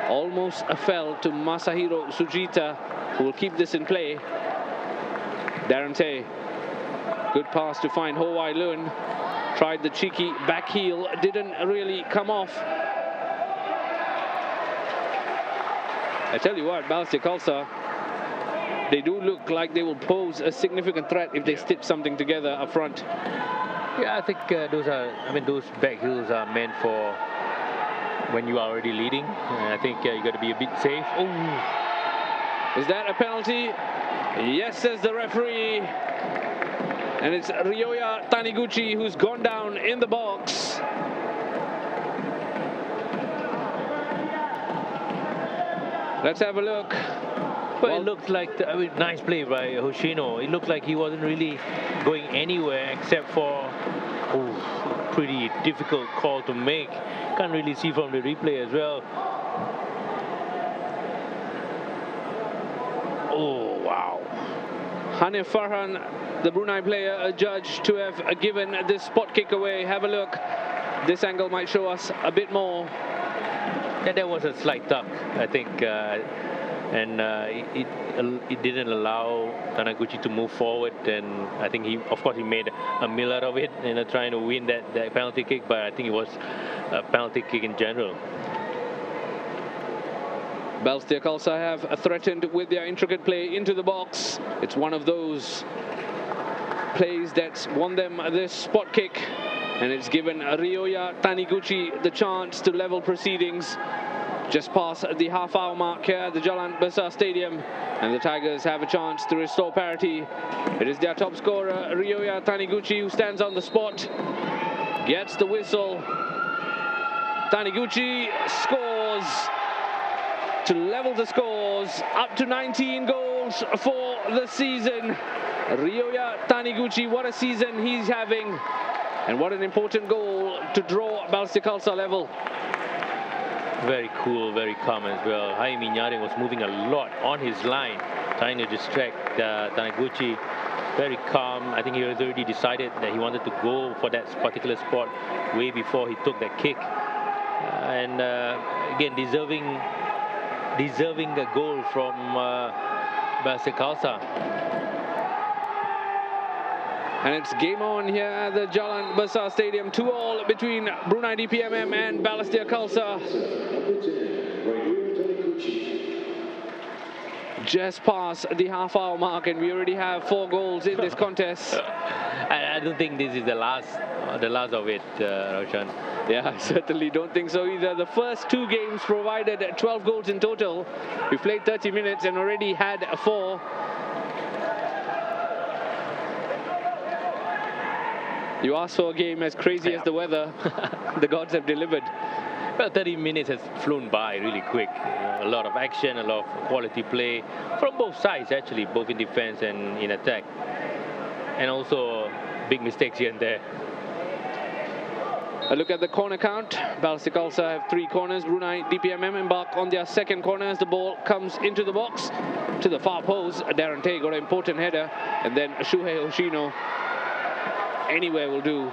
Almost fell to Masahiro Sujita, who will keep this in play. Darren Tay, good pass to find Ho Wai Lun. Tried the cheeky back heel, didn't really come off. I tell you what, Balestier Khalsa, they do look like they will pose a significant threat if they stitch something together up front. Yeah, I think those back heels are meant for when you are already leading. And I think you got to be a bit safe. Oh, is that a penalty? Yes, says the referee. And it's Ryoya Taniguchi who's gone down in the box. Let's have a look. Well, it looks like, I mean, nice play by Hoshino. It looked like he wasn't really going anywhere except for pretty difficult call to make. Can't really see from the replay as well. Oh, wow. Hanif Farhan, the Brunei player, adjudged to have given this spot kick away. Have a look. This angle might show us a bit more. Yeah, there was a slight tuck, I think, and it didn't allow Taniguchi to move forward. And I think of course, he made a meal out of it, trying to win that penalty kick. But I think it was a penalty kick in general. Balestier Khalsa have threatened with their intricate play into the box. It's one of those plays that's won them this spot kick, and it's given Ryoya Taniguchi the chance to level proceedings just past the half-hour mark here at the Jalan Besar Stadium, and the Tigers have a chance to restore parity. It is their top scorer, Ryoya Taniguchi, who stands on the spot, gets the whistle. Taniguchi scores to level the scores, up to 19 goals for the season. Ryoya Taniguchi, what a season he's having, and what an important goal to draw Balestier Khalsa level. Very cool, very calm as well. Jaime Nyaring was moving a lot on his line, trying to distract Taniguchi. Very calm. I think he had already decided that he wanted to go for that particular spot way before he took that kick. And again, deserving a goal from Balestier Khalsa. And it's game on here at the Jalan Besar Stadium. 2-2 between Brunei DPMM and Balestier Khalsa. Just past the half-hour mark, and we already have 4 goals in this contest. I don't think this is the last of it, Roshan. Yeah, I certainly don't think so either. The first 2 games provided 12 goals in total. We played 30 minutes and already had 4. You asked for a game as crazy as the weather. The gods have delivered. Well, 30 minutes has flown by really quick. A lot of action, a lot of quality play from both sides, actually, both in defense and in attack. And also big mistakes here and there. A look at the corner count. Balestier Khalsa have 3 corners. Brunei DPMM embark on their second corner as the ball comes into the box. To the far post, Darren Tay got an important header. And then Shuhei Hoshino. Anywhere will do.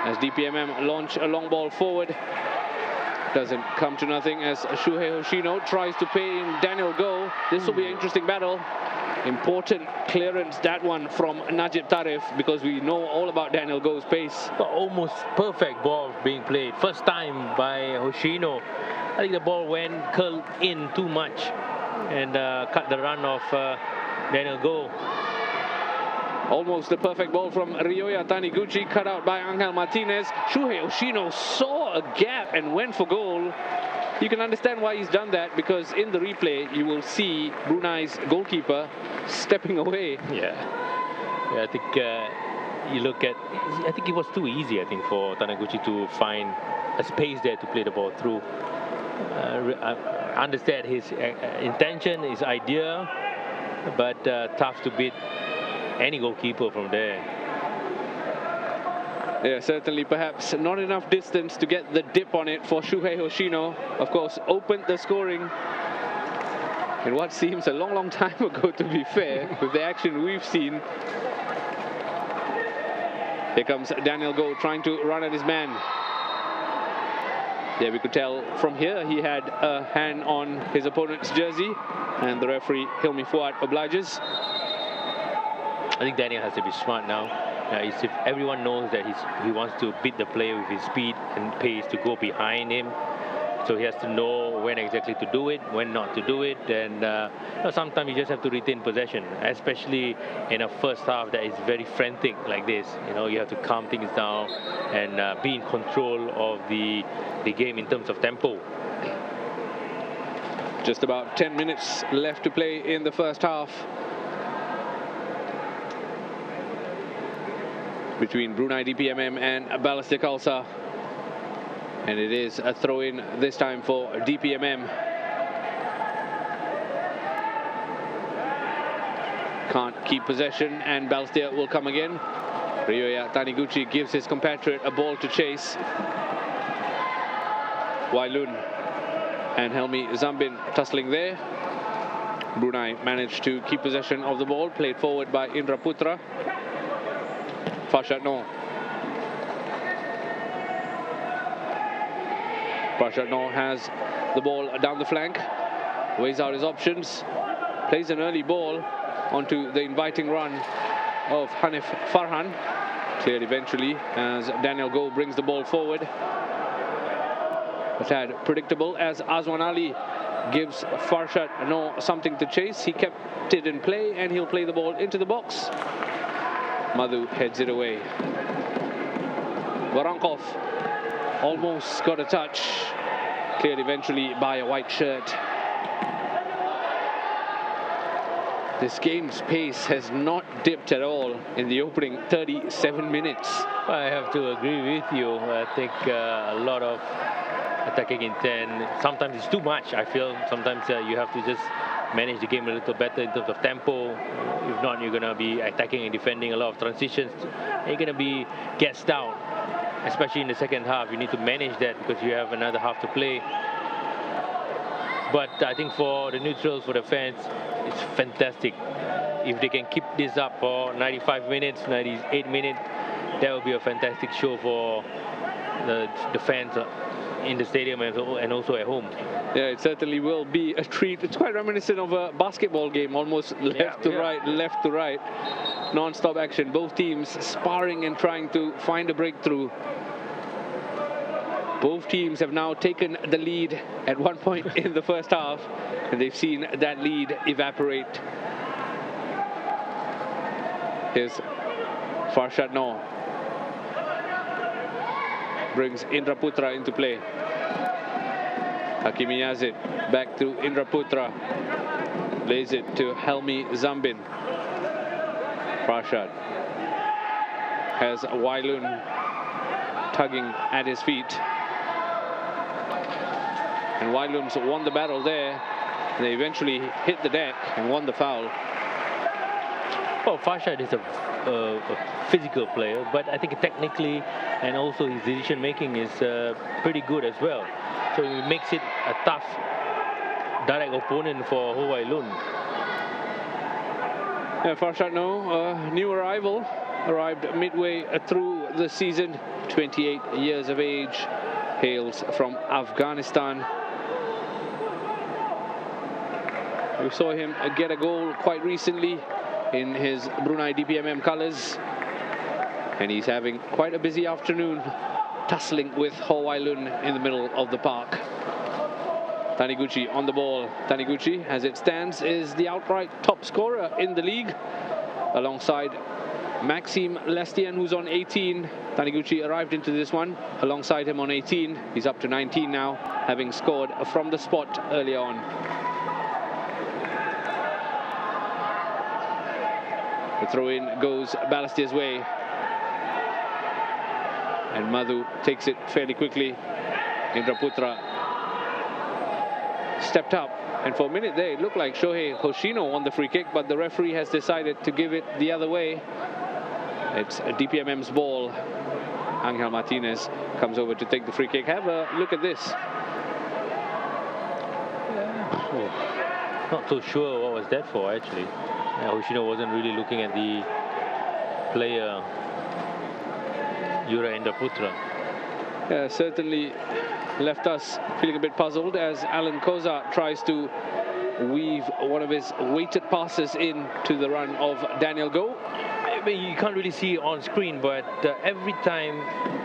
As DPMM launch a long ball forward, doesn't come to nothing as Shuhei Hoshino tries to pay in Daniel Go. This will be an interesting battle. Important clearance, that one from Najib Tarif, because we know all about Daniel Go's pace. Almost perfect ball being played. First time by Hoshino. I think the ball went curled in too much and cut the run of Daniel Go. Almost a perfect ball from Ryoya Taniguchi, cut out by Angel Martinez. Shuhei Hoshino saw a gap and went for goal. You can understand why he's done that, because in the replay you will see Brunei's goalkeeper stepping away. Yeah, I think you look at, I think it was too easy, I think, for Taniguchi to find a space there to play the ball through. I understand his intention, his idea, but tough to beat any goalkeeper from there. Yeah, certainly perhaps not enough distance to get the dip on it for Shuhei Hoshino. Of course, opened the scoring in what seems a long time ago, to be fair, with the action we've seen. Here comes Daniel Go trying to run at his man. Yeah, we could tell from here he had a hand on his opponent's jersey, and the referee Hilmi Fuad obliges. I think Daniel has to be smart now. If everyone knows that he wants to beat the player with his speed and pace to go behind him, so he has to know when exactly to do it, when not to do it, and sometimes you just have to retain possession, especially in a first half that is very frantic like this. You have to calm things down and be in control of the game in terms of tempo. Just about 10 minutes left to play in the first half between Brunei DPMM and Balestier Khalsa. And it is a throw-in this time for DPMM. Can't keep possession, and Balestier will come again. Ryoya Taniguchi gives his compatriot a ball to chase. Wailun and Helmi Zambin tussling there. Brunei managed to keep possession of the ball, played forward by Indra Putra. Farshad Noor. Farshad Noor has the ball down the flank, weighs out his options, plays an early ball onto the inviting run of Hanif Farhan. Cleared eventually as Daniel Goh brings the ball forward. A tad predictable as Azwan Ali gives Farshad Noor something to chase. He kept it in play and he'll play the ball into the box. Madhu heads it away. Varankov almost got a touch. Cleared eventually by a white shirt. This game's pace has not dipped at all in the opening 37 minutes. I have to agree with you. I think a lot of attacking intent. Sometimes it's too much, I feel. Sometimes you have to just manage the game a little better in terms of tempo. If not, you're going to be attacking and defending a lot of transitions. You're going to be gassed down, especially in the second half. You need to manage that because you have another half to play. But I think for the neutrals, for the fans, it's fantastic. If they can keep this up for 95 minutes, 98 minutes, that will be a fantastic show for the fans in the stadium and also at home. Yeah, it certainly will be a treat. It's quite reminiscent of a basketball game, almost left to right, left to right. Non-stop action, both teams sparring and trying to find a breakthrough. Both teams have now taken the lead at one point in the first half, and they've seen that lead evaporate. Here's Farshad Noor. Brings Indra Putra into play. Hakimi Yazid back to Indra Putra. Lays it to Helmi Zambin. Farshad has Wailun tugging at his feet. And Wailun's won the battle there. They eventually hit the deck and won the foul. Well, Farshad is a physical player, but I think technically and also his decision making is pretty good as well. So it makes it a tough direct opponent for Ho Wailun. Yeah, Farshad Noor, new arrival, arrived midway through the season, 28 years of age, hails from Afghanistan. We saw him get a goal quite recently in his Brunei DPMM colours, and he's having quite a busy afternoon tussling with Ho Wailun in the middle of the park. Taniguchi on the ball. Taniguchi, as it stands, is the outright top scorer in the league, alongside Maxime Lestienne, who's on 18. Taniguchi arrived into this one alongside him on 18. He's up to 19 now, having scored from the spot earlier on. The throw-in goes Balestier's way. And Madhu takes it fairly quickly. Indra Putra stepped up. And for a minute there, it looked like Shohei Hoshino won the free kick, but the referee has decided to give it the other way. It's DPMM's ball. Angel Martinez comes over to take the free kick. Have a look at this. Not so sure what was that for, actually. Hoshino wasn't really looking at the player, Yura Indra Putra. Yeah, certainly left us feeling a bit puzzled as Alan Koza tries to weave one of his weighted passes in to the run of Daniel Goh. I mean, you can't really see it on screen, but every time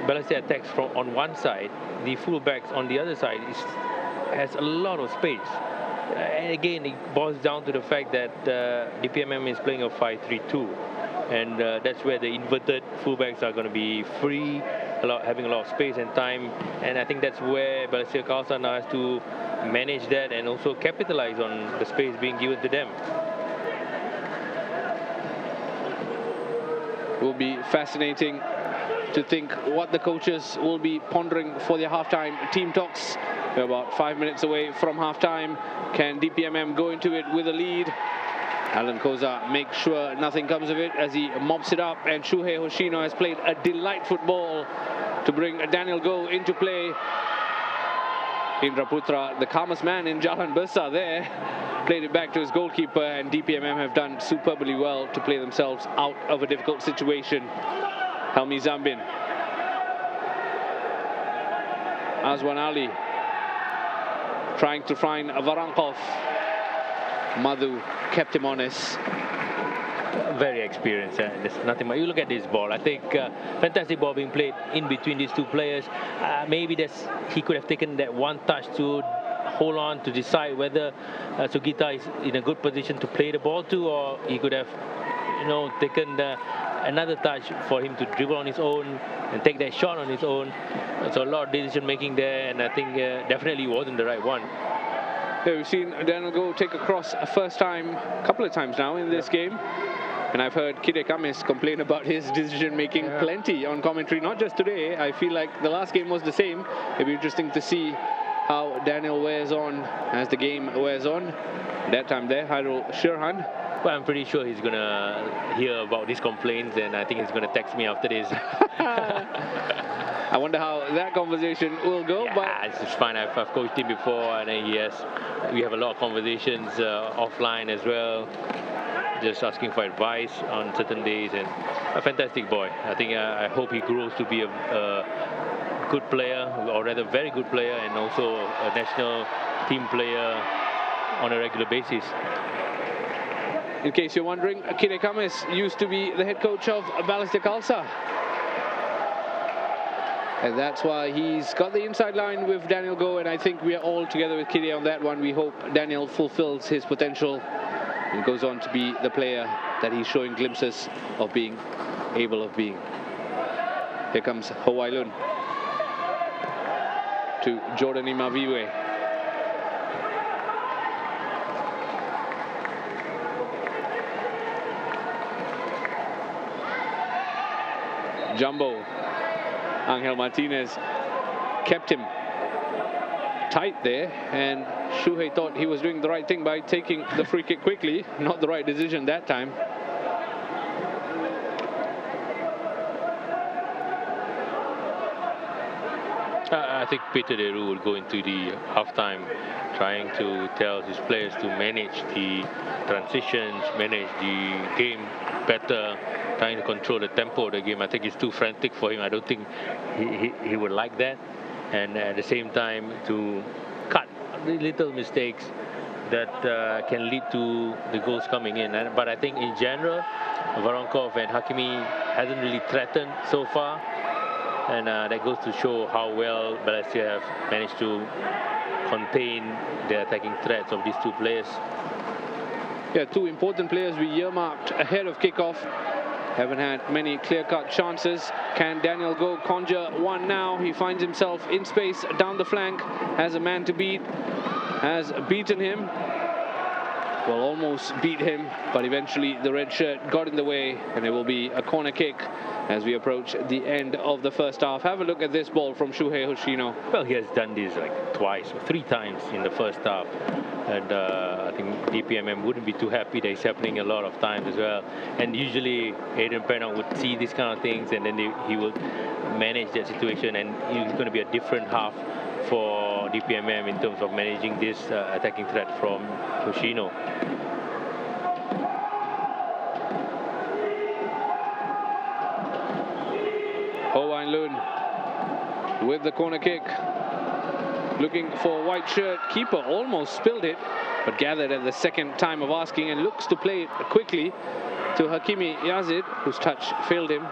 Balestier attacks from on one side, the fullbacks on the other side has a lot of space. And again, it boils down to the fact that DPMM is playing a 5-3-2, and that's where the inverted fullbacks are going to be free, having a lot of space and time. And I think that's where Balestier Khalsa now has to manage that and also capitalize on the space being given to them. Will be fascinating to think what the coaches will be pondering for their halftime team talks. We're about 5 minutes away from halftime. Can DPMM go into it with a lead? Alan Koza makes sure nothing comes of it as he mops it up, and Shuhei Hoshino has played a delightful ball to bring Daniel Goh into play. Indra Putra, the calmest man in Jalan Besar there, played it back to his goalkeeper, and DPMM have done superbly well to play themselves out of a difficult situation. Helmi Zambin. Azwan Ali trying to find Varankov. Madhu kept him honest. Very experienced. There's nothing more. You look at this ball. I think fantastic ball being played in between these two players. Maybe he could have taken that one touch to hold on to decide whether Sugita is in a good position to play the ball to, or he could have, taken another touch for him to dribble on his own and take that shot on his own. So a lot of decision making there, and I think definitely wasn't the right one. Yeah, we've seen Daniel Goh take a cross a couple of times now in this game. And I've heard Kide Kamis complain about his decision-making plenty on commentary, not just today. I feel like the last game was the same. It'll be interesting to see how Daniel wears on as the game wears on. That time there, Hairul Shirhan. Well, I'm pretty sure he's going to hear about these complaints, and I think he's going to text me after this. I wonder how that conversation will go. Yeah, but it's fine. I've coached him before, and we have a lot of conversations offline as well, just asking for advice on certain days, and a fantastic boy. I think I hope he grows to be a good player, or rather very good player, and also a national team player on a regular basis. In case you're wondering, Kide Kamis used to be the head coach of Balestier Khalsa. And that's why he's got the inside line with Daniel Goh, and I think we are all together with Kide on that one. We hope Daniel fulfills his potential and goes on to be the player that he's showing glimpses of being able of being. Here comes Hawailun to Jordan Imaviwe. Jumbo. Angel Martinez kept him tight there, and Shuhei thought he was doing the right thing by taking the free kick quickly. Not the right decision that time. I think Peter Deru will go into the halftime trying to tell his players to manage the transitions, manage the game better, trying to control the tempo of the game. I think it's too frantic for him. I don't think he would like that. And at the same time, to cut the little mistakes that can lead to the goals coming in. But I think in general, Varankov and Hakimi hasn't really threatened so far. And that goes to show how well Balestier have managed to contain the attacking threats of these two players. Yeah, two important players we earmarked ahead of kickoff. Haven't had many clear-cut chances. Can Daniel Goh conjure one now? He finds himself in space down the flank, has a man to beat, has beaten him. Well, almost beat him, but eventually the red shirt got in the way, and it will be a corner kick as we approach the end of the first half. Have a look at this ball from Shuhei Hoshino. Well, he has done this like twice or three times in the first half, and I think DPMM wouldn't be too happy that it's happening a lot of times as well. And usually Adrian Pennock would see these kind of things, and then he will manage that situation, and it's going to be a different half for DPMM in terms of managing this attacking threat from Hoshino. Ho Wan Lun with the corner kick, looking for a white shirt. Keeper almost spilled it, but gathered at the second time of asking and looks to play it quickly to Hakimi Yazid, whose touch failed him.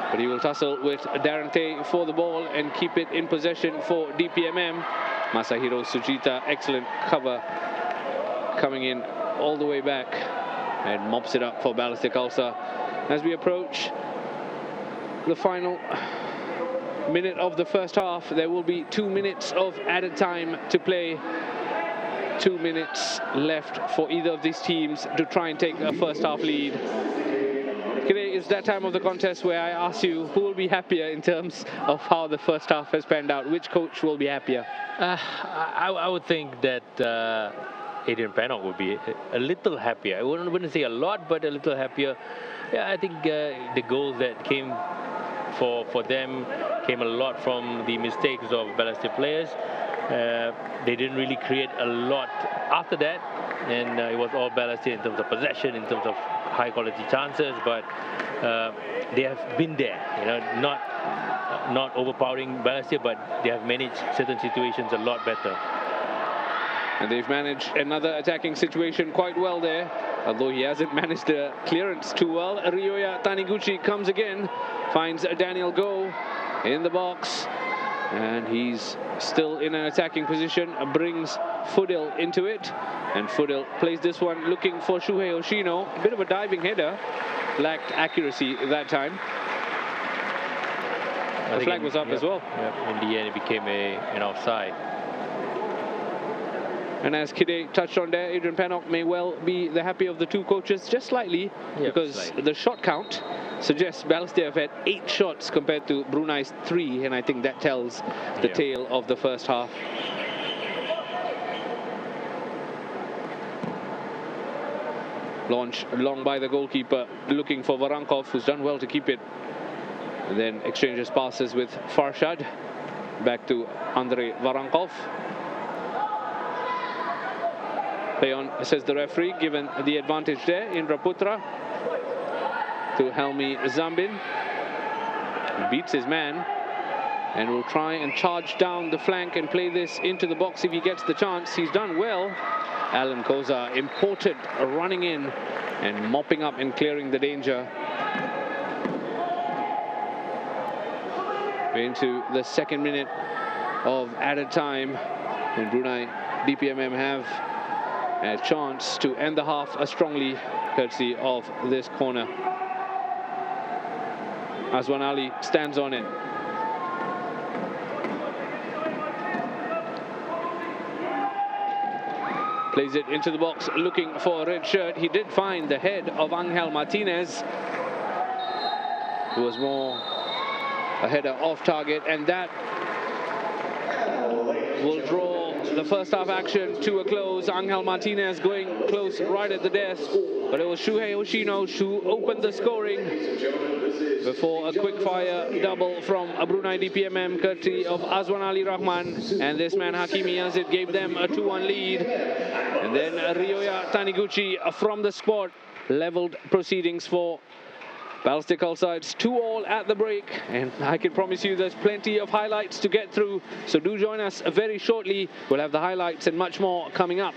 But he will tussle with Darren Tay for the ball and keep it in possession for DPMM. Masahiro Sujita, excellent cover, coming in all the way back and mops it up for Balestier Khalsa. As we approach the final minute of the first half, there will be 2 minutes of added time to play. 2 minutes left for either of these teams to try and take a first half lead. Today it's that time of the contest where I ask you who will be happier in terms of how the first half has panned out. Which coach will be happier? I would think that Adrian Pennock would be a little happier. I wouldn't say a lot, but a little happier. Yeah, I think the goals that came for them came a lot from the mistakes of Balestier players. They didn't really create a lot after that, and it was all Balestier in terms of possession, in terms of high quality chances, but they have been there, not overpowering Balestier, but they have managed certain situations a lot better. And they've managed another attacking situation quite well there, although he hasn't managed the clearance too well. Ryoya Taniguchi comes again, finds Daniel Go in the box, and he's still in an attacking position, brings Fudil into it, and Fudil plays this one looking for Shuhei Hoshino. A bit of a diving header, lacked accuracy that time. The flag was up as well. In the end, it became an offside. And as Kide touched on there, Adrian Pennock may well be the happier of the two coaches, just slightly, because the shot count suggests Balestier have had 8 shots compared to Brunei's 3, and I think that tells the tale of the first half. Launch long by the goalkeeper, looking for Varankov, who's done well to keep it. And then exchanges passes with Farshad. Back to Andrei Varankov. Play on, says the referee, given the advantage there. Indra Putra to Helmi Zambin. Beats his man and will try and charge down the flank and play this into the box if he gets the chance. He's done well. Alan Koza, important, running in and mopping up and clearing the danger. Into the 2nd minute of added time, and Brunei DPMM have a chance to end the half strongly, courtesy of this corner. Azwan Ali stands on it. Plays it into the box, looking for a red shirt. He did find the head of Angel Martinez, who was more a header off target, and that will draw the first half action to a close. Angel Martinez going close right at the desk, but it was Shuhei Hoshino who opened the scoring before a quick fire double from Brunei DPMM courtesy of Azwan Ali Rahman, and this man Hakimi Yazid gave them a 2-1 lead. And then Ryoya Taniguchi from the spot leveled proceedings for Balestier Khalsa. It's 2-2 at the break, and I can promise you there's plenty of highlights to get through, so do join us very shortly. We'll have the highlights and much more coming up.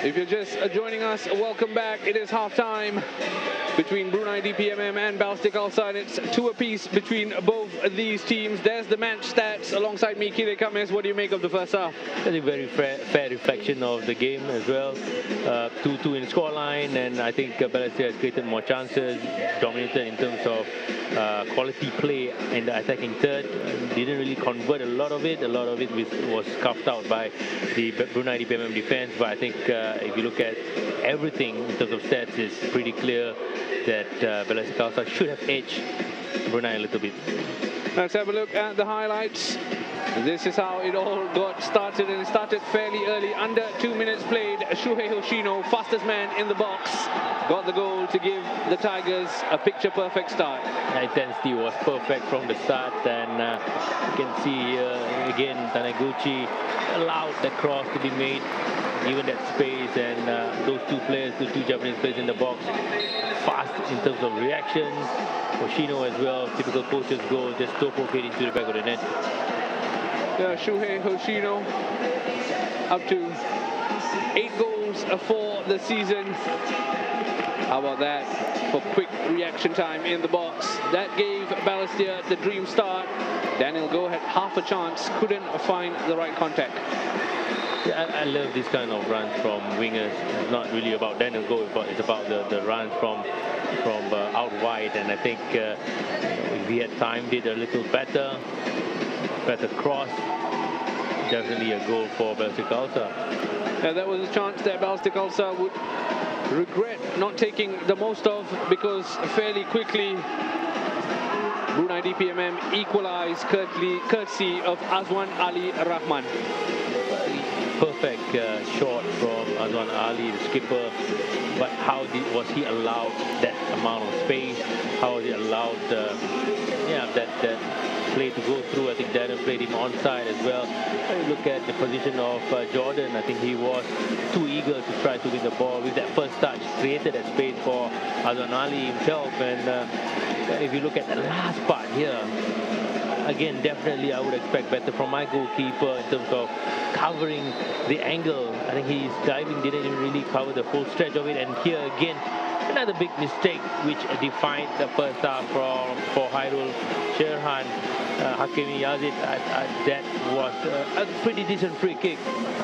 If you're just joining us, welcome back. It is half-time between Brunei DPMM and Balestier Khalsa, and it's 2 apiece between both these teams. There's the match stats alongside me, Kire Kames. What do you make of the first half? I think very fair reflection of the game as well. 2-2 in scoreline, and I think Balestier has created more chances, dominated in terms of quality play in the attacking third. Didn't really convert a lot of it. A lot of it was scuffed out by the Brunei DPMM defense. But I think if you look at everything in terms of stats, it's pretty clear that Balestier Khalsa should have edged Brunei a little bit. Let's have a look at the highlights. This is how it all got started, and it started fairly early. Under 2 minutes played, Shuhei Hoshino, fastest man in the box, got the goal to give the Tigers a picture-perfect start. The intensity was perfect from the start, and you can see again Taniguchi allowed the cross to be made, given that space, and those two players, the two Japanese players in the box, fast in terms of reactions. Hoshino as well, typical poacher's goal, just toe poke it into the back of the net. Shuhei Hoshino up to 8 goals for the season. How about that for quick reaction time in the box? That gave Balestier the dream start. Daniel Goh had half a chance, couldn't find the right contact. Yeah, I love this kind of runs from wingers. It's not really about Daniel Goh, but it's about the runs from out wide. And I think if he had timed it a little better cross, definitely a goal for Balestier Khalsa. Yeah, that was a chance that Balestier Khalsa would regret not taking the most of, because fairly quickly Brunei DPMM equalized courtesy of Azwan Ali Rahman. Perfect shot from Azwan Ali, the skipper, but how was he allowed that amount of space? How was he allowed that play to go through? I think Darren played him onside as well. When you look at the position of Jordan, I think he was too eager to try to win the ball. With that first touch, created that space for Azwan Ali himself. And if you look at the last part here, again, definitely I would expect better from my goalkeeper in terms of covering the angle. I think his diving didn't even really cover the full stretch of it. And here again, another big mistake which defined the first half for Hairul Sherhan. Hakimi Yazid, that was a pretty decent free kick.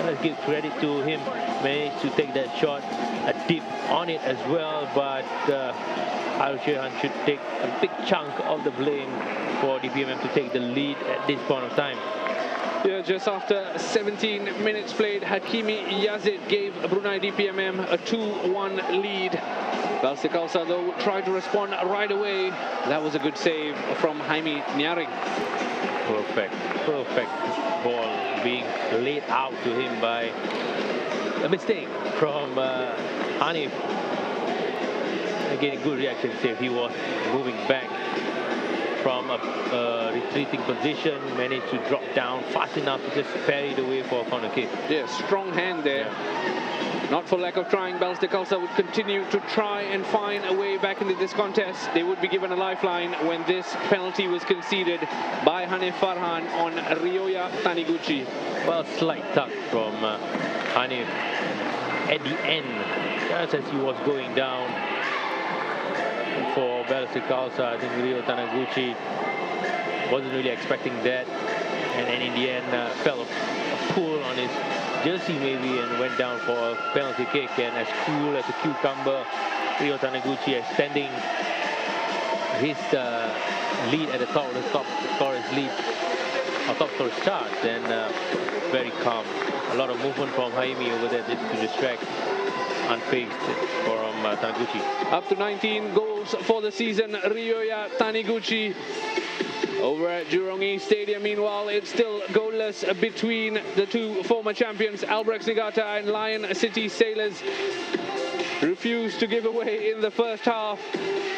Let's give credit to him. Managed to take that shot, a dip on it as well, but Hairul Sherhan should take a big chunk of the blame for DPMM to take the lead at this point of time. Yeah, just after 17 minutes played, Hakimi Yazid gave Brunei DPMM a 2-1 lead. Balestier Khalsa, though, tried to respond right away. That was a good save from Jaime Nyaring. Perfect ball being laid out to him by a mistake from Hanif. Again, good reaction save. He was moving back from a retreating position, managed to drop down fast enough to just parry it away for a corner kick. Yeah, strong hand there. Yeah. Not for lack of trying, Balestier Khalsa would continue to try and find a way back into this contest. They would be given a lifeline when this penalty was conceded by Hanif Farhan on Ryoya Taniguchi. Well, slight tuck from Hanif at the end, just as he was going down. For Balestier Khalsa, I think Ryoya Taniguchi wasn't really expecting that, and in the end felt a pull on his jersey maybe and went down for a penalty kick. And as cool as a cucumber, Ryoya Taniguchi extending his lead at the top of the top scorers lead, or top scorers chart, and very calm. A lot of movement from Jaime over there just to distract, unfazed from Taniguchi. Up to 19 goals for the season, Ryoya Taniguchi Over at Jurong East Stadium, meanwhile, it's still goalless between the two former champions, Albrechts Niigata and Lion City Sailors. Refused to give away in the first half.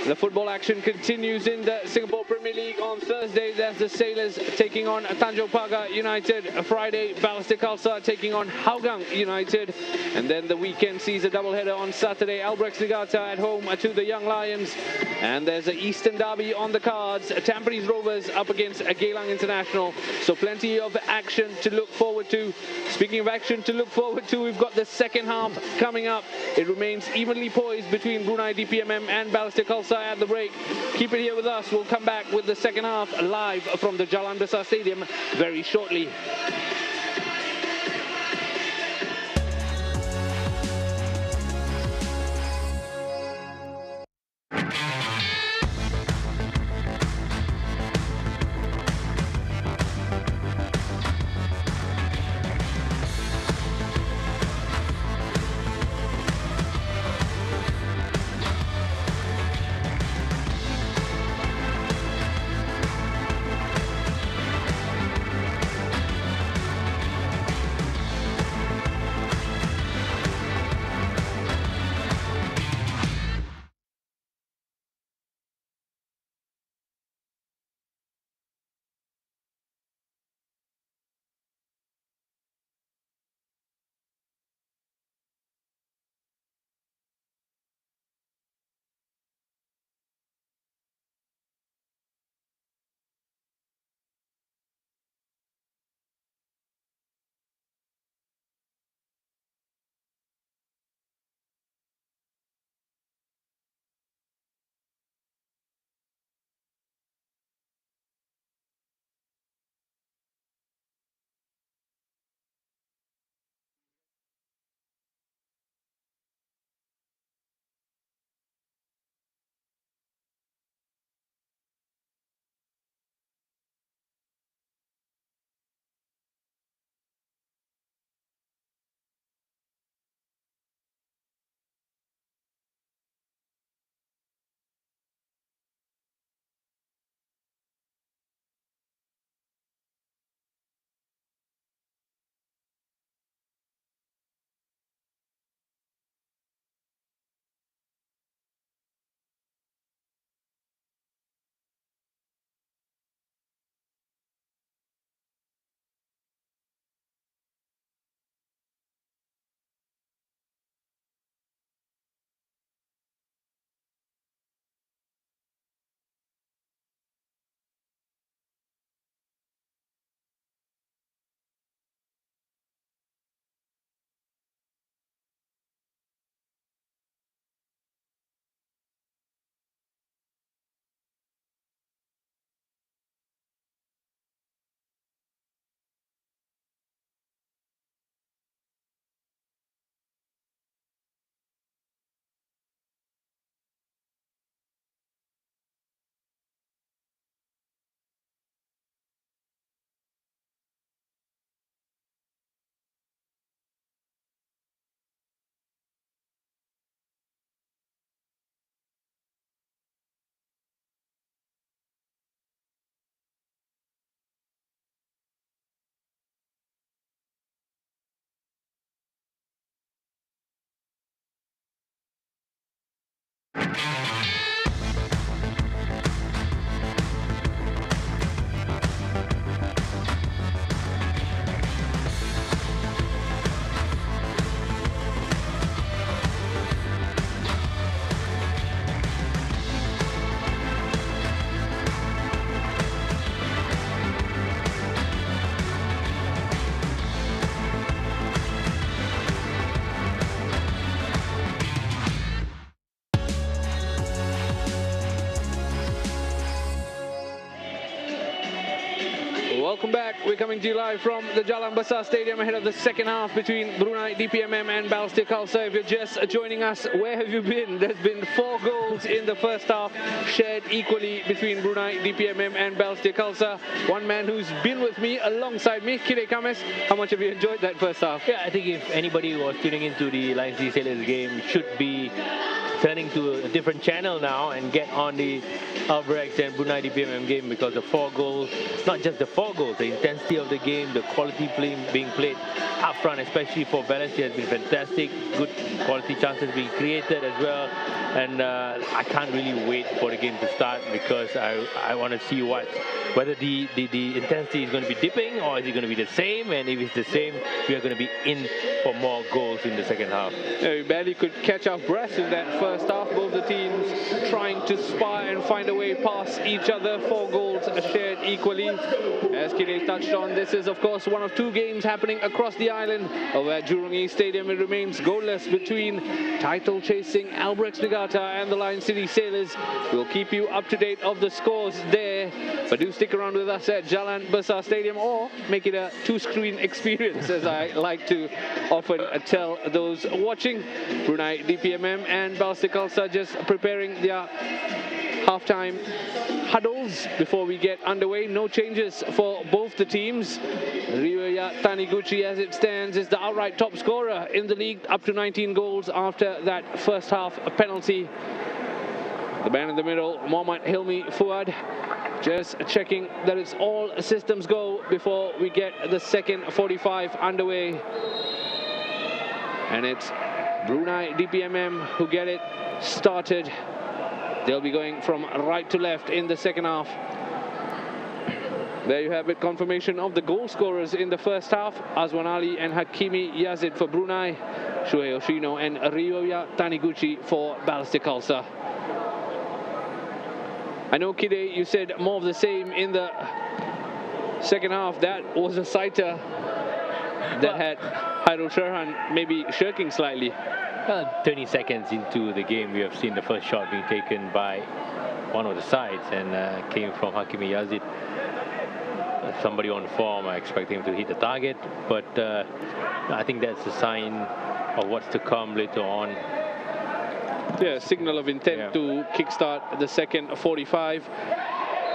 The football action continues in the Singapore Premier League on Thursday. There's the Sailors taking on Tanjong Pagar United. Friday, Balestier Khalsa taking on Hougang United. And then the weekend sees a doubleheader on Saturday. Albrechts Niigata at home to the Young Lions. And there's the Eastern Derby on the cards. Tampines Rovers up against Geylang International. So plenty of action to look forward to. Speaking of action to look forward to, we've got the second half coming up. It remains evenly poised between Brunei DPMM and Balestier Khalsa at the break. Keep it here with us. We'll come back with the second half live from the Jalan Besar Stadium very shortly. Welcome back. We're coming to you live from the Jalan Besar Stadium ahead of the second half between Brunei DPMM and Balestier Khalsa. If you're just joining us, where have you been? There's been 4 goals in the first half, shared equally between Brunei DPMM and Balestier Khalsa. One man who's been with me alongside me, Kire Kames. How much have you enjoyed that first half? Yeah, I think if anybody was tuning into the Lion City Sailors game, should be turning to a different channel now and get on the Albrecht and Brunei DPMM game, because the 4 goals, not just the 4 goals, the intensity of the game, the quality play being played up front, especially for Balestier, has been fantastic. Good quality chances being created as well. And I can't really wait for the game to start, because I want to see whether the intensity is going to be dipping, or is it going to be the same. And if it's the same, we are going to be in for more goals in the second half. Yeah, we barely could catch our breath in that first half. Both the teams trying to spar and find a way past each other. 4 goals shared equally. As Kide touched on, this is of course one of 2 games happening across the island. Over at Jurong East Stadium, it remains goalless between title-chasing Albrecht Negata and the Lion City Sailors. We'll keep you up to date of the scores there, but do stick around with us at Jalan Besar Stadium, or make it a 2-screen experience, as I like to often tell those watching. Brunei DPMM and Balestier Khalsa just preparing their halftime huddles before we get underway. No changes for both the teams. Ryoya Taniguchi, as it stands, is the outright top scorer in the league, up to 19 goals after that first half penalty. The man in the middle, Mohammad Hilmi Fuad, just checking that it's all systems go before we get the second 45 underway. And it's Brunei DPMM who get it started. They'll be going from right to left in the second half. There you have it, confirmation of the goal scorers in the first half. Azwan Ali and Hakimi Yazid for Brunei, Shuhei Yoshino and Ryoya Taniguchi for Balestier Khalsa. I know, Kide, you said more of the same in the second half. That was a sighter that had Hairul Sherhan maybe shirking slightly. 20 seconds into the game, we have seen the first shot being taken by one of the sides, and came from Hakimi Yazid. Somebody on form, I expect him to hit the target, but I think that's a sign of what's to come later on. Yeah, signal of intent to kickstart the second 45.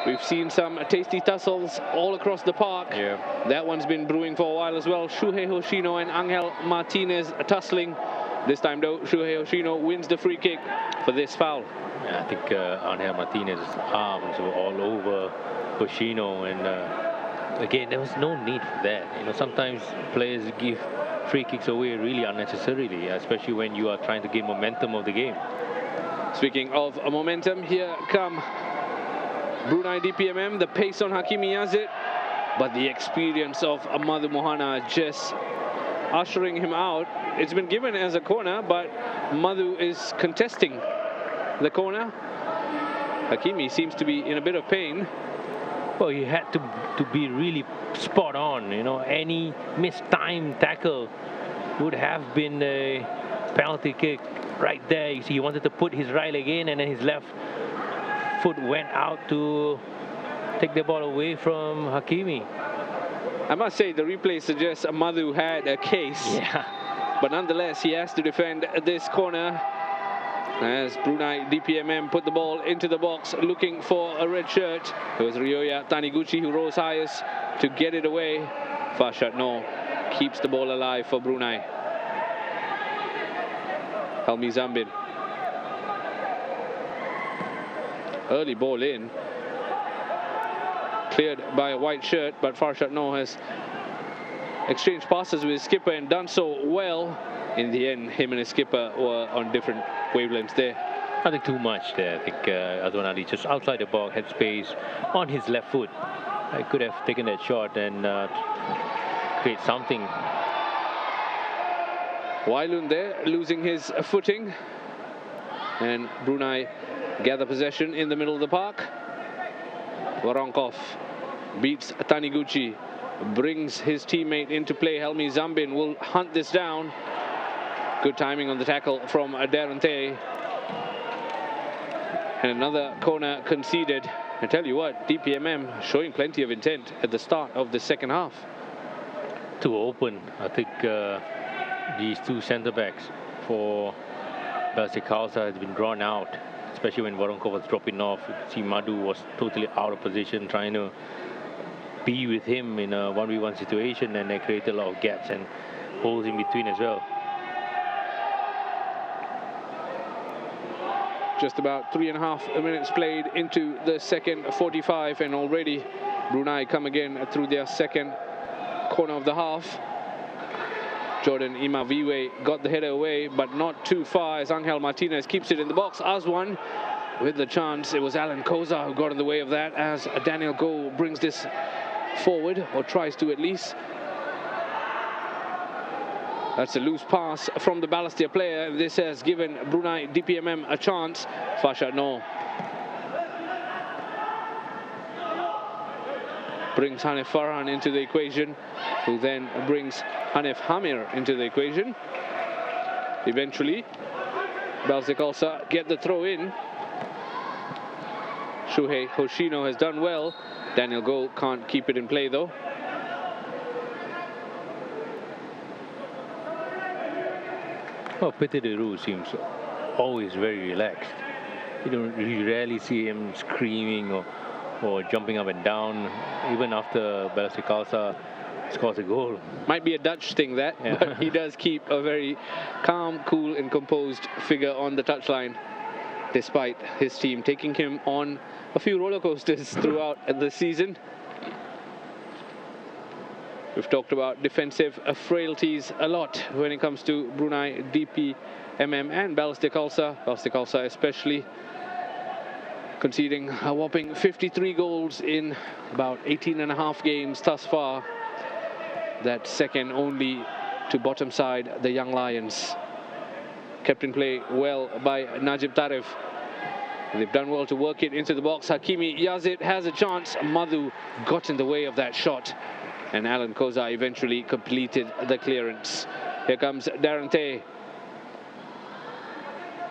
We've seen some tasty tussles all across the park. Yeah. That one's been brewing for a while as well. Shuhei Hoshino and Angel Martinez tussling. This time though, Shuhei Hoshino wins the free kick for this foul. Yeah, I think Angel Martinez's arms were all over Hoshino, and again, there was no need for that. You know, sometimes players give free kicks away really unnecessarily, especially when you are trying to gain momentum of the game. Speaking of momentum, here come Brunei DPMM, the pace on Hakimi Yazid, but the experience of Madhu Mohana just ushering him out. It's been given as a corner, but Madhu is contesting the corner. Hakimi seems to be in a bit of pain. Well, he had to be really spot on. You know, any mistimed tackle would have been a penalty kick right there. You see, he wanted to put his right leg in, and then his left foot went out to take the ball away from Hakimi. I must say, the replay suggests Madhu had a case. Yeah. But nonetheless, he has to defend this corner, as Brunei DPMM put the ball into the box looking for a red shirt. It was Ryoya Taniguchi who rose highest to get it away. Farshad Noor keeps the ball alive for Brunei. Helmi Zambin. Early ball in. Cleared by a white shirt, but Farshad Noor has exchanged passes with his skipper and done so well. In the end, him and his skipper were on different wavelengths there. Nothing too much there. I think Azwan Ali just outside the box, had space on his left foot. I could have taken that shot and create something. Wailun there, losing his footing. And Brunei gather possession in the middle of the park. Voronkov beats Taniguchi, brings his teammate into play. Helmi Zambin will hunt this down. Good timing on the tackle from Darren Tay. And another corner conceded. I tell you what, DPMM showing plenty of intent at the start of the second half. Too open. I think these two centre-backs for Balestier Khalsa has been drawn out, especially when Voronkov was dropping off. You could see Madhu was totally out of position, trying to be with him in a 1v1 situation, and they created a lot of gaps and holes in between as well. Just about 3.5 minutes played into the second 45, and already Brunei come again through their second corner of the half. Jordan Imaviwe got the header away, but not too far, as Angel Martinez keeps it in the box. Aswan with the chance. It was Alan Koza who got in the way of that, as Daniel Goh brings this forward, or tries to at least. That's a loose pass from the Balestier player. This has given Brunei DPMM a chance. Fashad Noor brings Hanif Farhan into the equation, who then brings Hanif Hamir into the equation. Eventually, Balestier Khalsa get the throw in. Shuhei Hoshino has done well. Daniel Goh can't keep it in play though. Well, Pitidiru seems always very relaxed. You rarely see him screaming or jumping up and down, even after Balestier Khalsa scores a goal. Might be a Dutch thing that, yeah. But he does keep a very calm, cool and composed figure on the touchline, despite his team taking him on a few roller coasters throughout the season. We've talked about defensive frailties a lot when it comes to Brunei DPMM and Balestier Khalsa. Balestier Khalsa especially conceding a whopping 53 goals in about 18.5 games thus far. That's second only to bottom side, the Young Lions. Kept in play well by Najib Tarif. They've done well to work it into the box. Hakimi Yazid has a chance. Madhu got in the way of that shot, and Alan Koza eventually completed the clearance. Here comes Darante.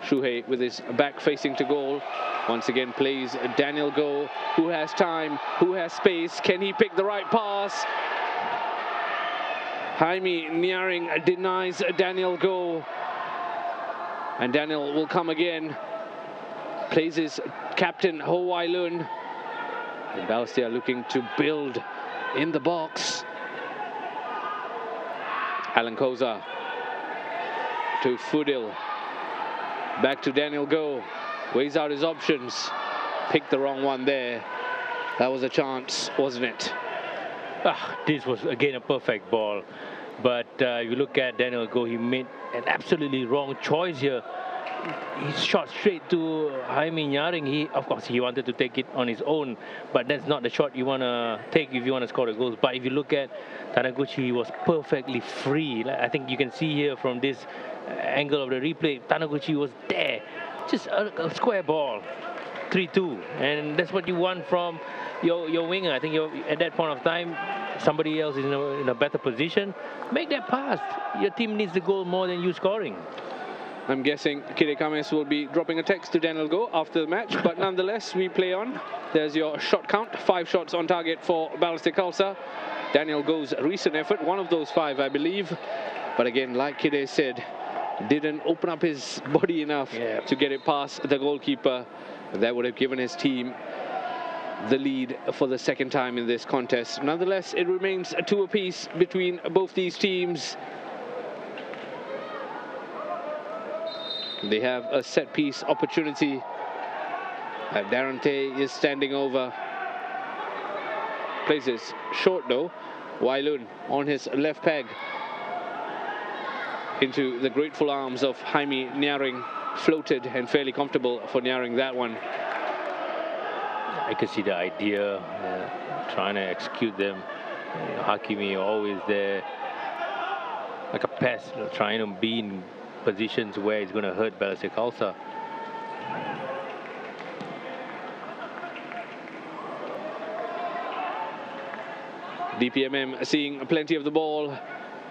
Shuhei with his back facing to goal. Once again plays Daniel Goh, who has time, who has space. Can he pick the right pass? Jaime Niaring denies Daniel Goh. And Daniel will come again. Plays his captain Ho Wai Lun. And Balestier looking to build in the box. Alan Koza to Fudil. Back to Daniel Goh. Weighs out his options. Picked the wrong one there. That was a chance, wasn't it? This was again a perfect ball. But you look at Daniel Goh, he made an absolutely wrong choice here. He shot straight to Jaime Nyaring. Of course, he wanted to take it on his own, but that's not the shot you want to take if you want to score the goals. But if you look at Taniguchi, he was perfectly free. I think you can see here from this angle of the replay, Taniguchi was there. Just a square ball, 3-2. And that's what you want from your winger. I think at that point of time, somebody else is in a better position. Make that pass. Your team needs the goal more than you scoring. I'm guessing Kide Kames will be dropping a text to Daniel Goh after the match, but nonetheless, we play on. There's your shot count, 5 shots on target for Balestier Khalsa. Daniel Goh's recent effort, one of those 5, I believe. But again, like Kide said, didn't open up his body enough to get it past the goalkeeper. That would have given his team the lead for the second time in this contest. Nonetheless, it remains a 2 apiece between both these teams. They have a set-piece opportunity. Darante is standing over. Plays this short though. Wailun on his left peg. Into the grateful arms of Jaime Niaring. Floated and fairly comfortable for Niaring that one. I could see the idea, trying to execute them. Hakimi always there, like a pest, trying to be in positions where it's going to hurt Balestier Khalsa. DPMM seeing plenty of the ball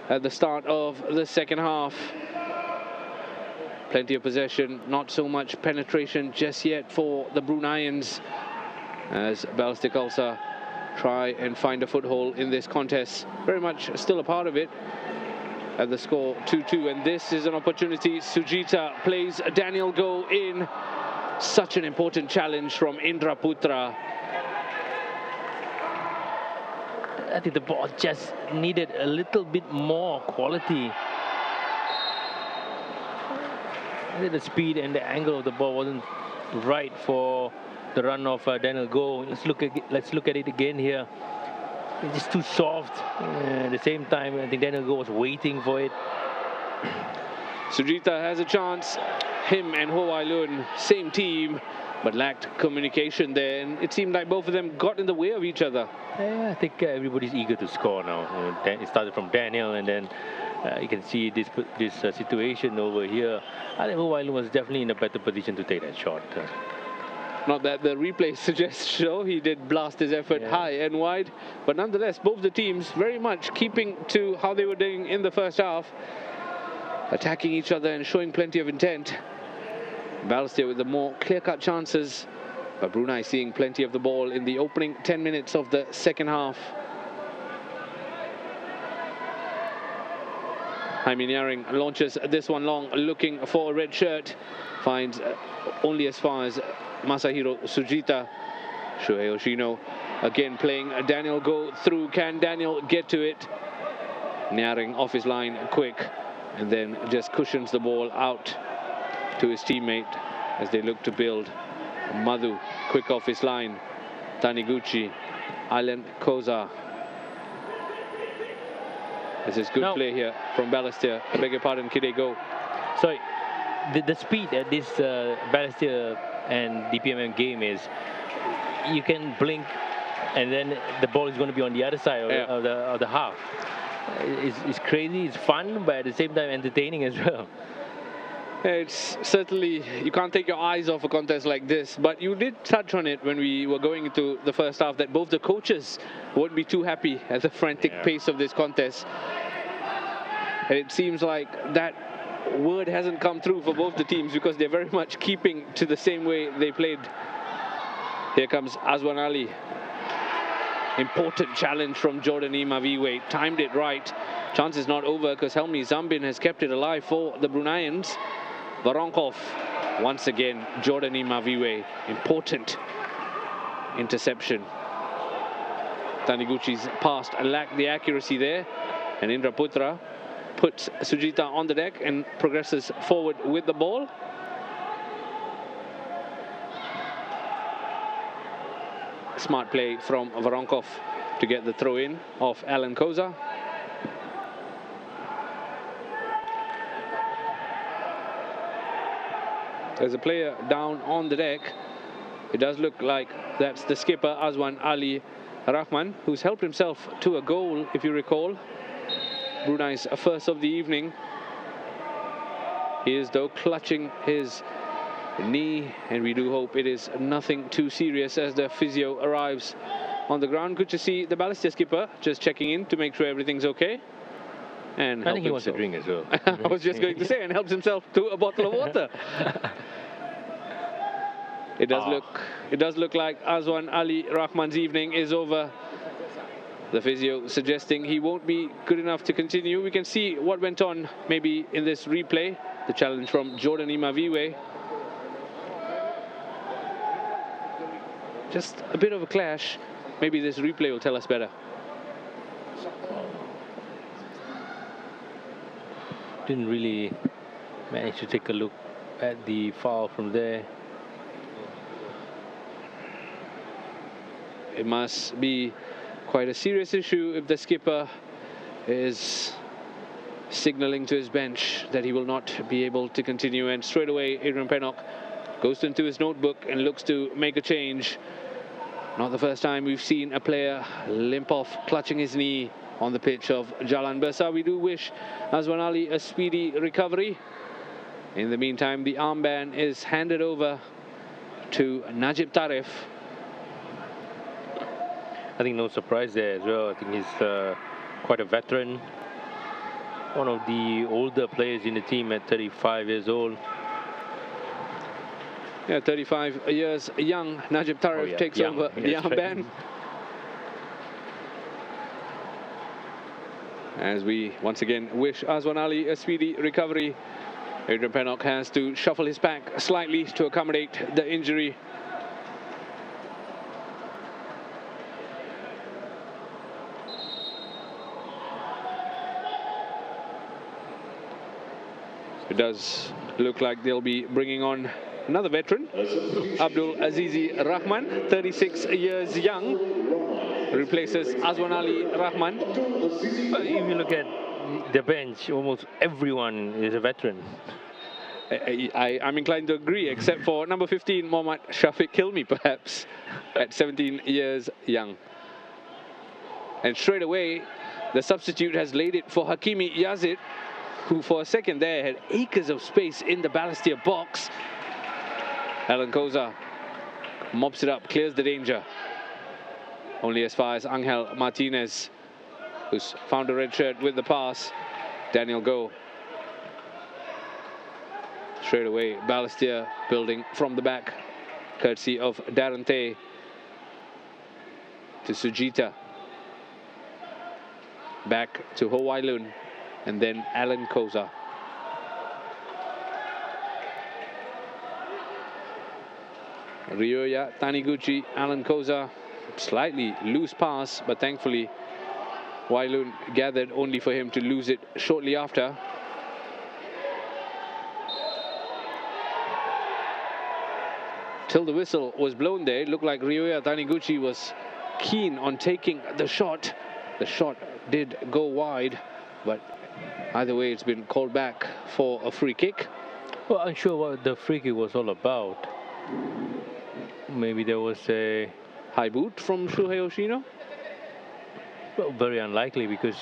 at the start of the second half. Plenty of possession, not so much penetration just yet for the Bruneians, as Balestier Khalsa try and find a foothold in this contest. Very much still a part of it. At the score 2-2, and this is an opportunity. Sujita plays Daniel Goh in. Such an important challenge from Indra Putra. I think the ball just needed a little bit more quality. I think the speed and the angle of the ball wasn't right for the run of Daniel Goh. Let's look at it again here. It's just too soft. At the same time, I think Daniel Goh was waiting for it. Sujita has a chance. Him and Ho Wai Lun, same team, but lacked communication there. And it seemed like both of them got in the way of each other. Yeah, I think everybody's eager to score now. It started from Daniel, and then you can see this situation over here. I think Ho Wai Lun was definitely in a better position to take that shot. Not that the replay suggests so. He did blast his effort high and wide. But nonetheless, both the teams very much keeping to how they were doing in the first half. Attacking each other and showing plenty of intent. Balestier with the more clear-cut chances. But Brunei seeing plenty of the ball in the opening 10 minutes of the second half. Jaime Nyaring launches this one long, looking for a red shirt. Finds only as far as Masahiro Sujita. Shuhei Yoshino again playing Daniel Goh through. Can Daniel get to it? Nyaring off his line quick, and then just cushions the ball out to his teammate as they look to build. Madhu quick off his line. Taniguchi, Alan Koza. This is good play here from Balestier. I beg your pardon, Kide Go. So the speed at this Balestier and DPMM game is, you can blink and then the ball is going to be on the other side of the half. It's crazy, it's fun, but at the same time entertaining as well. It's certainly, you can't take your eyes off a contest like this, but you did touch on it when we were going into the first half, that both the coaches won't be too happy at the frantic pace of this contest. And it seems like that word hasn't come through for both the teams, because they're very much keeping to the same way they played. Here comes Azwan Ali. Important challenge from Jordan Imaviwe. Timed it right. Chance is not over because Helmi Zambin has kept it alive for the Bruneians. Voronkov, once again, Jordan Imaviwe. Important interception. Taniguchi's pass lacked the accuracy there. And Indra Putra puts Sujita on the deck and progresses forward with the ball. Smart play from Voronkov to get the throw in of Alan Koza. There's a player down on the deck. It does look like that's the skipper, Azwan Ali Rahman, who's helped himself to a goal, if you recall. Brunei's first of the evening. He is, though, clutching his knee, and we do hope it is nothing too serious as the physio arrives on the ground. Good to see the Balestier skipper just checking in to make sure everything's okay. And I think he wants to drink as well. I was just going to say, and helps himself to a bottle of water. It does look like Azwan Ali Rahman's evening is over. The physio suggesting he won't be good enough to continue. We can see what went on maybe in this replay. The challenge from Jordan Imaviwe. Just a bit of a clash. Maybe this replay will tell us better. Didn't really manage to take a look at the foul from there. It must be quite a serious issue if the skipper is signaling to his bench that he will not be able to continue. And straight away, Adrian Pennock goes into his notebook and looks to make a change. Not the first time we've seen a player limp off, clutching his knee on the pitch of Jalan Besar. We do wish Azwan Ali a speedy recovery. In the meantime, the armband is handed over to Najib Tarif. I think no surprise there as well. I think he's quite a veteran. One of the older players in the team at 35 years old. Yeah, 35 years young. Najib Tarif takes over the armband. As we once again wish Azwan Ali a speedy recovery. Adrian Pennock has to shuffle his pack slightly to accommodate the injury. It does look like they'll be bringing on another veteran, Abdul Azizi Rahman, 36 years young, replaces Azwan Ali Rahman. Well, if you look at the bench, almost everyone is a veteran. I'm inclined to agree, except for number 15, Mohammad Shafiq Hilmi, perhaps, at 17 years young. And straight away, the substitute has laid it for Hakimi Yazid, who for a second there had acres of space in the Balestier box. Alan Koza mops it up, clears the danger. Only as far as Angel Martinez, who's found a red shirt with the pass. Daniel Go. Straight away, Balestier building from the back, courtesy of Darren Tay to Sujita. Back to Ho Wai Lun, and then Alan Koza. Ryoya Taniguchi, Alan Koza, slightly loose pass, but thankfully Wai Lun gathered only for him to lose it shortly after. Till the whistle was blown there, it looked like Ryoya Taniguchi was keen on taking the shot. The shot did go wide, but either way it's been called back for a free kick. Well, I'm unsure what the free kick was all about. Maybe there was a high boot from Shuhei Yoshino? Well, very unlikely, because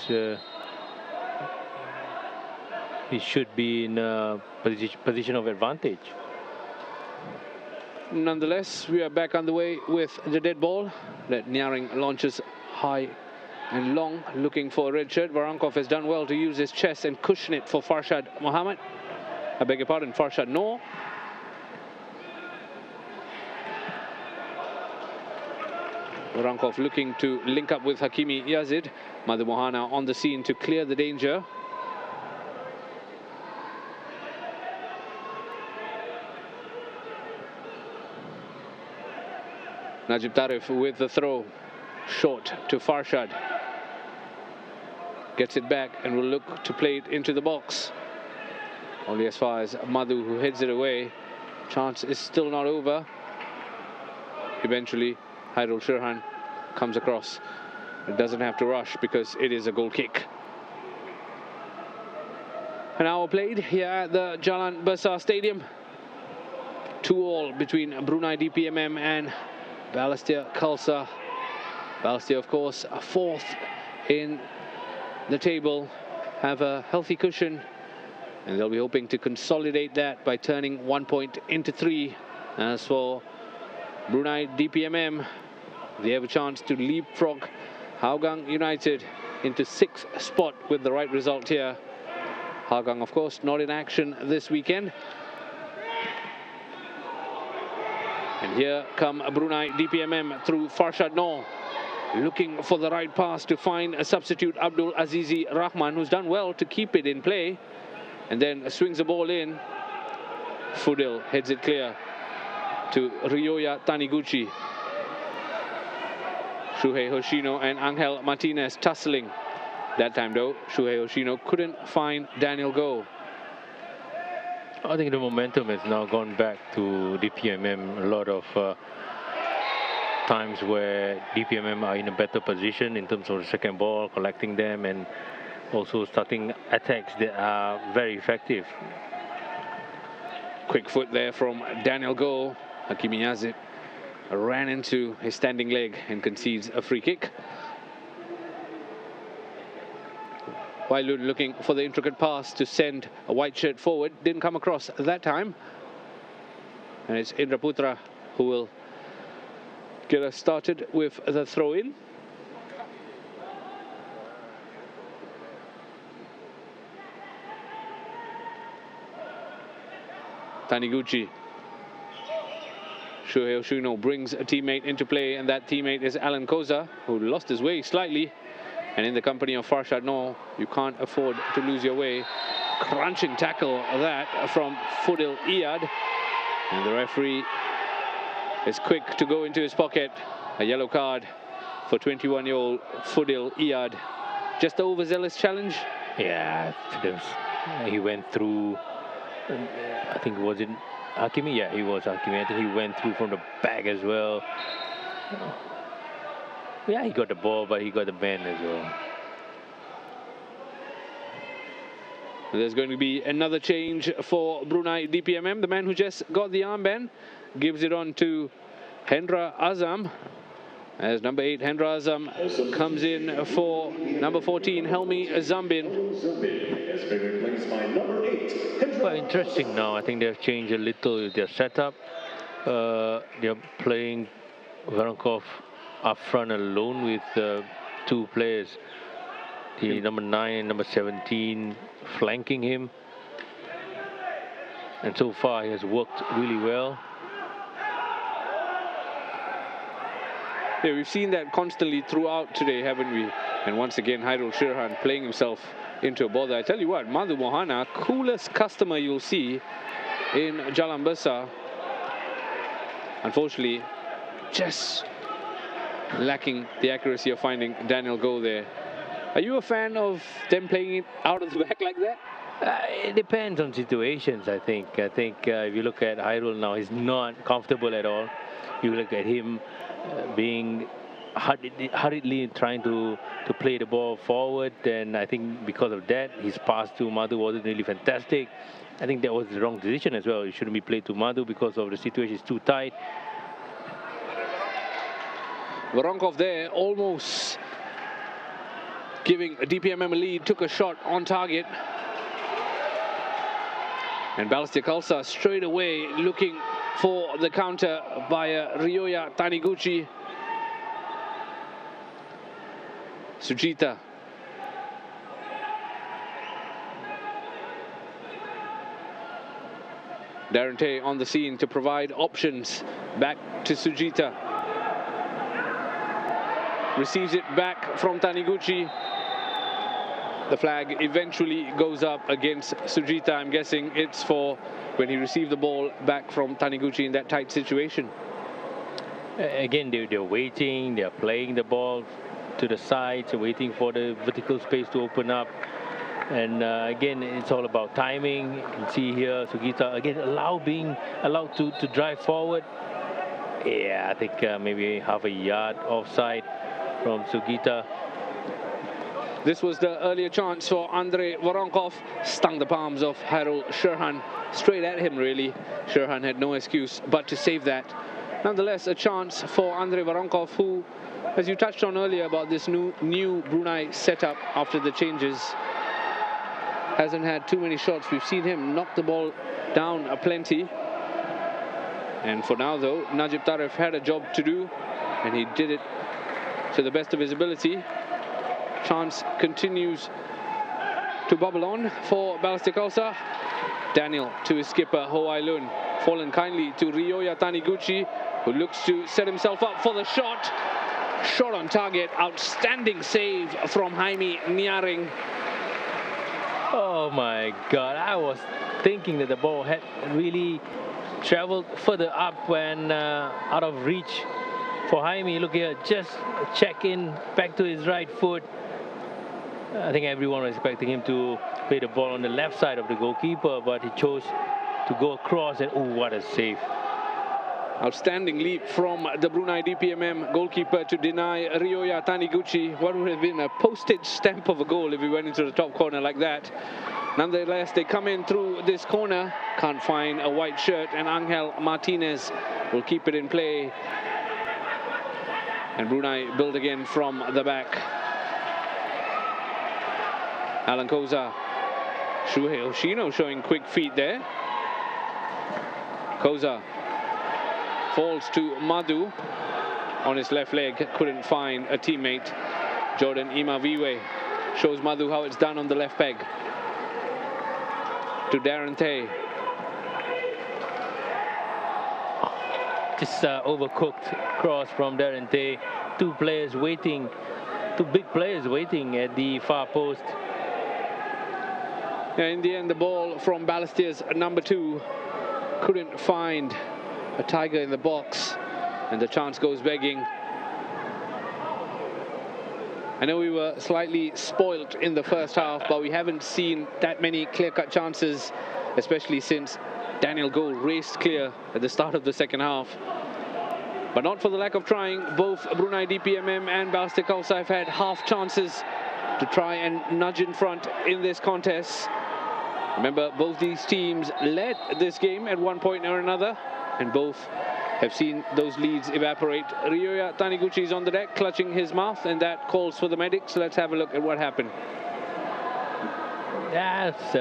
he should be in a position of advantage. Nonetheless, we are back on the way with the dead ball that Nyaring launches high and long, looking for a red shirt. Varankov has done well to use his chest and cushion it for Farshad Mohammed. I beg your pardon, Farshad Noor. Varankov looking to link up with Hakimi Yazid. Madhu Mohana on the scene to clear the danger. Najib Tarif with the throw, short to Farshad. Gets it back and will look to play it into the box. Only as far as Madhu, who heads it away. Chance is still not over. Eventually, Hairul Shirhan comes across. It doesn't have to rush because it is a goal kick. An hour played here at the Jalan Besar Stadium. 2-2 between Brunei DPMM and Balestier Khalsa. Balestier, of course, fourth in the table, have a healthy cushion, and they'll be hoping to consolidate that by turning 1 point into 3. As for Brunei DPMM, they have a chance to leapfrog Hougang United into 6th spot with the right result here. Hougang, of course, not in action this weekend. And here come Brunei DPMM through Farshad Noor, looking for the right pass to find a substitute, Abdul Azizi Rahman, who's done well to keep it in play, and then swings the ball in. Fudil heads it clear to Ryoya Taniguchi. Shuhei Hoshino and Angel Martinez tussling. That time though, Shuhei Hoshino couldn't find Daniel Go. I think the momentum has now gone back to DPMM. A lot of times where DPMM are in a better position in terms of the second ball, collecting them, and also starting attacks that are very effective. Quick foot there from Daniel Go. Hakimi Yazid ran into his standing leg and concedes a free kick. Wai Lun looking for the intricate pass to send a white shirt forward. Didn't come across that time. And it's Indra Putra who will get us started with the throw-in. Taniguchi. Shuhei Hoshino brings a teammate into play, and that teammate is Alan Koza, who lost his way slightly. And in the company of Farshad Noor, you can't afford to lose your way. Crunching tackle that from Fudil Iyad. And the referee is quick to go into his pocket. A yellow card for 21-year-old Fudil Iyad. Just the overzealous challenge? Yeah, he went through, I think it was in Hakimi? Yeah, he was Hakimi. I think he went through from the back as well. Yeah, he got the ball, but he got the man as well. There's going to be another change for Brunei DPMM. The man who just got the armband gives it on to Hendra Azam. As number 8, Hendra Azam comes in for number 14, Helmi Zambin. Quite interesting now. I think they've changed a little their setup. They're playing Voronkov up front alone with 2 players. The number 9 and number 17 flanking him. And so far he has worked really well. Yeah, we've seen that constantly throughout today, haven't we? And once again, Hairul Shirhan playing himself into a bother. I tell you what, Madhu Mohana, coolest customer you'll see in Jalan Besar. Unfortunately, just lacking the accuracy of finding Daniel Goh there. Are you a fan of them playing it out of the back like that? It depends on situations, I think. If you look at Hairul now, he's not comfortable at all. You look at him being hurriedly trying to play the ball forward, and I think because of that, his pass to Madhu wasn't really fantastic. I think that was the wrong decision as well. It shouldn't be played to Madhu because of the situation is too tight. Voronkov there, almost giving DPMM a lead, took a shot on target. And Balestier Khalsa straight away looking for the counter by Ryoya Taniguchi. Sujita. Darren Tay on the scene to provide options. Back to Sujita. Receives it back from Taniguchi. The flag eventually goes up against Sujita. I'm guessing it's for when he received the ball back from Taniguchi in that tight situation. Again, they're waiting, they're playing the ball to the sides, waiting for the vertical space to open up. And again, it's all about timing. You can see here, Sugita again being allowed to drive forward. Yeah, I think maybe half a yard offside from Sugita. This was the earlier chance for Andrei Voronkov. Stung the palms of Hairul Shirhan. Straight at him, really. Shirhan had no excuse but to save that. Nonetheless, a chance for Andrei Voronkov, who, as you touched on earlier about this new Brunei setup after the changes, hasn't had too many shots. We've seen him knock the ball down plenty. And for now, though, Najib Taref had a job to do, and he did it to the best of his ability. Chance continues to bubble on for Balestier Khalsa. Daniel to his skipper, Ho Ai Lun. Fallen kindly to Ryoya Taniguchi, who looks to set himself up for the shot. Shot on target. Outstanding save from Jaime Niaring. Oh my God, I was thinking that the ball had really traveled further up when out of reach for Jaime. Look here, just check in back to his right foot. I think everyone was expecting him to play the ball on the left side of the goalkeeper, but he chose to go across, and oh, what a save. Outstanding leap from the Brunei DPMM goalkeeper to deny Ryoya Taniguchi what would have been a postage stamp of a goal if he went into the top corner like that. Nonetheless, they come in through this corner, can't find a white shirt, and Angel Martinez will keep it in play. And Brunei build again from the back. Alan Koza, Shuhei Hoshino showing quick feet there. Koza falls to Madhu on his left leg, couldn't find a teammate. Jordan Imaviwe shows Madhu how it's done on the left peg. To Darren Tay. Just overcooked cross from Darren Tay. Two players waiting, two big players waiting at the far post. In the end, the ball from Balestier's number 2 couldn't find a tiger in the box, and the chance goes begging. I know we were slightly spoilt in the first half, but we haven't seen that many clear-cut chances, especially since Daniel Gold raced clear at the start of the second half. But not for the lack of trying. Both Brunei DPMM and Balestier Khalsa have had half chances to try and nudge in front in this contest. Remember, both these teams led this game at one point or another, and both have seen those leads evaporate. Ryoya Taniguchi is on the deck, clutching his mouth, and that calls for the medics. Let's have a look at what happened. That's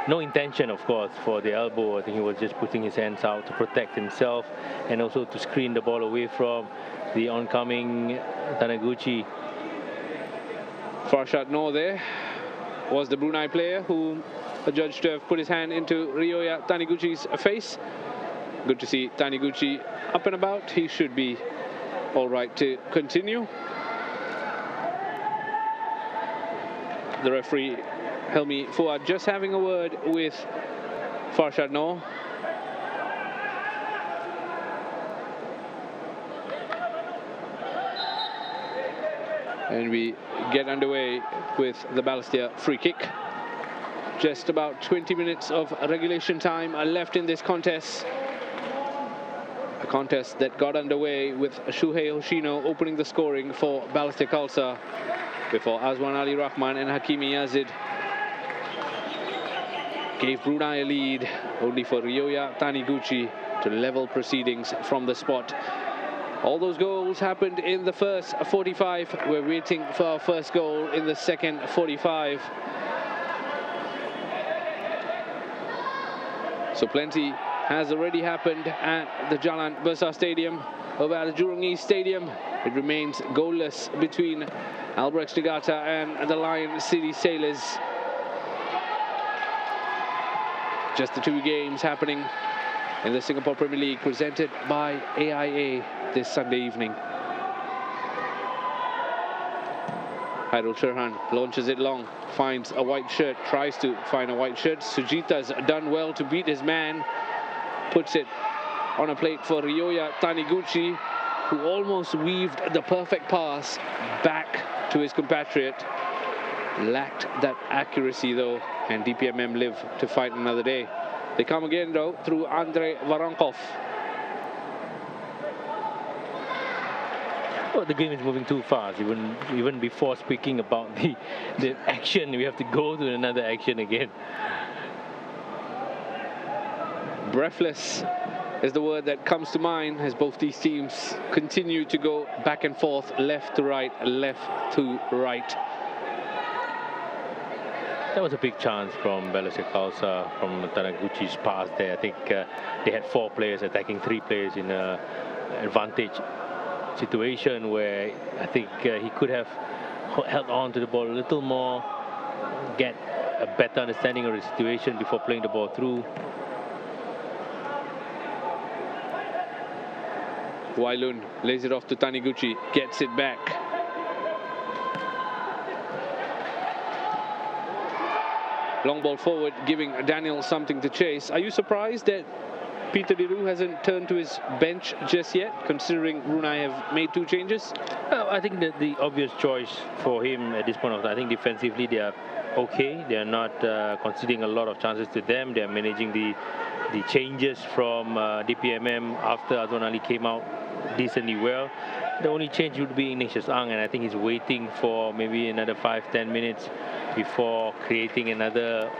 no intention, of course, for the elbow. I think he was just putting his hands out to protect himself and also to screen the ball away from the oncoming Taniguchi. Farshad Noor there was the Brunei player who adjudged to have put his hand into Ryoya Taniguchi's face. Good to see Taniguchi up and about. He should be all right to continue. The referee, Helmi Fuad, just having a word with Farshad Noor. And we get underway with the Balestier free kick. Just about 20 minutes of regulation time are left in this contest. A contest that got underway with Shuhei Hoshino opening the scoring for Balestier Khalsa before Azwan Ali Rahman and Hakimi Yazid gave Brunei a lead, only for Ryoya Taniguchi to level proceedings from the spot. All those goals happened in the first 45. We're waiting for our first goal in the second 45. So plenty has already happened at the Jalan Besar Stadium. Over at the Jurong East Stadium, it remains goalless between Albrecht Negata and the Lion City Sailors. Just the two games happening in the Singapore Premier League, presented by AIA this Sunday evening. Hairul Sherhan launches it long, finds a white shirt, tries to find a white shirt. Sujita's done well to beat his man, puts it on a plate for Ryoya Taniguchi, who almost weaved the perfect pass back to his compatriot. Lacked that accuracy though, and DPMM live to fight another day. They come again though through Andrei Varankov. Well, the game is moving too fast. Even before speaking about the action, we have to go to another action again. Breathless is the word that comes to mind as both these teams continue to go back and forth, left to right, left to right. That was a big chance from Balestier Khalsa, from Taniguchi's pass there. I think they had 4 players attacking 3 players in an advantage situation where I think he could have held on to the ball a little more, get a better understanding of the situation before playing the ball through. Wailun lays it off to Taniguchi, gets it back. Long ball forward, giving Daniel something to chase. Are you surprised that Peter Diru hasn't turned to his bench just yet, considering Brunei have made 2 changes? I think that the obvious choice for him at this point of time, I think defensively they are okay. They are not conceding a lot of chances to them. They are managing the changes from DPMM after Azwan Ali came out decently well. The only change would be Ignatius Ang, and I think he's waiting for maybe another 5-10 minutes before creating another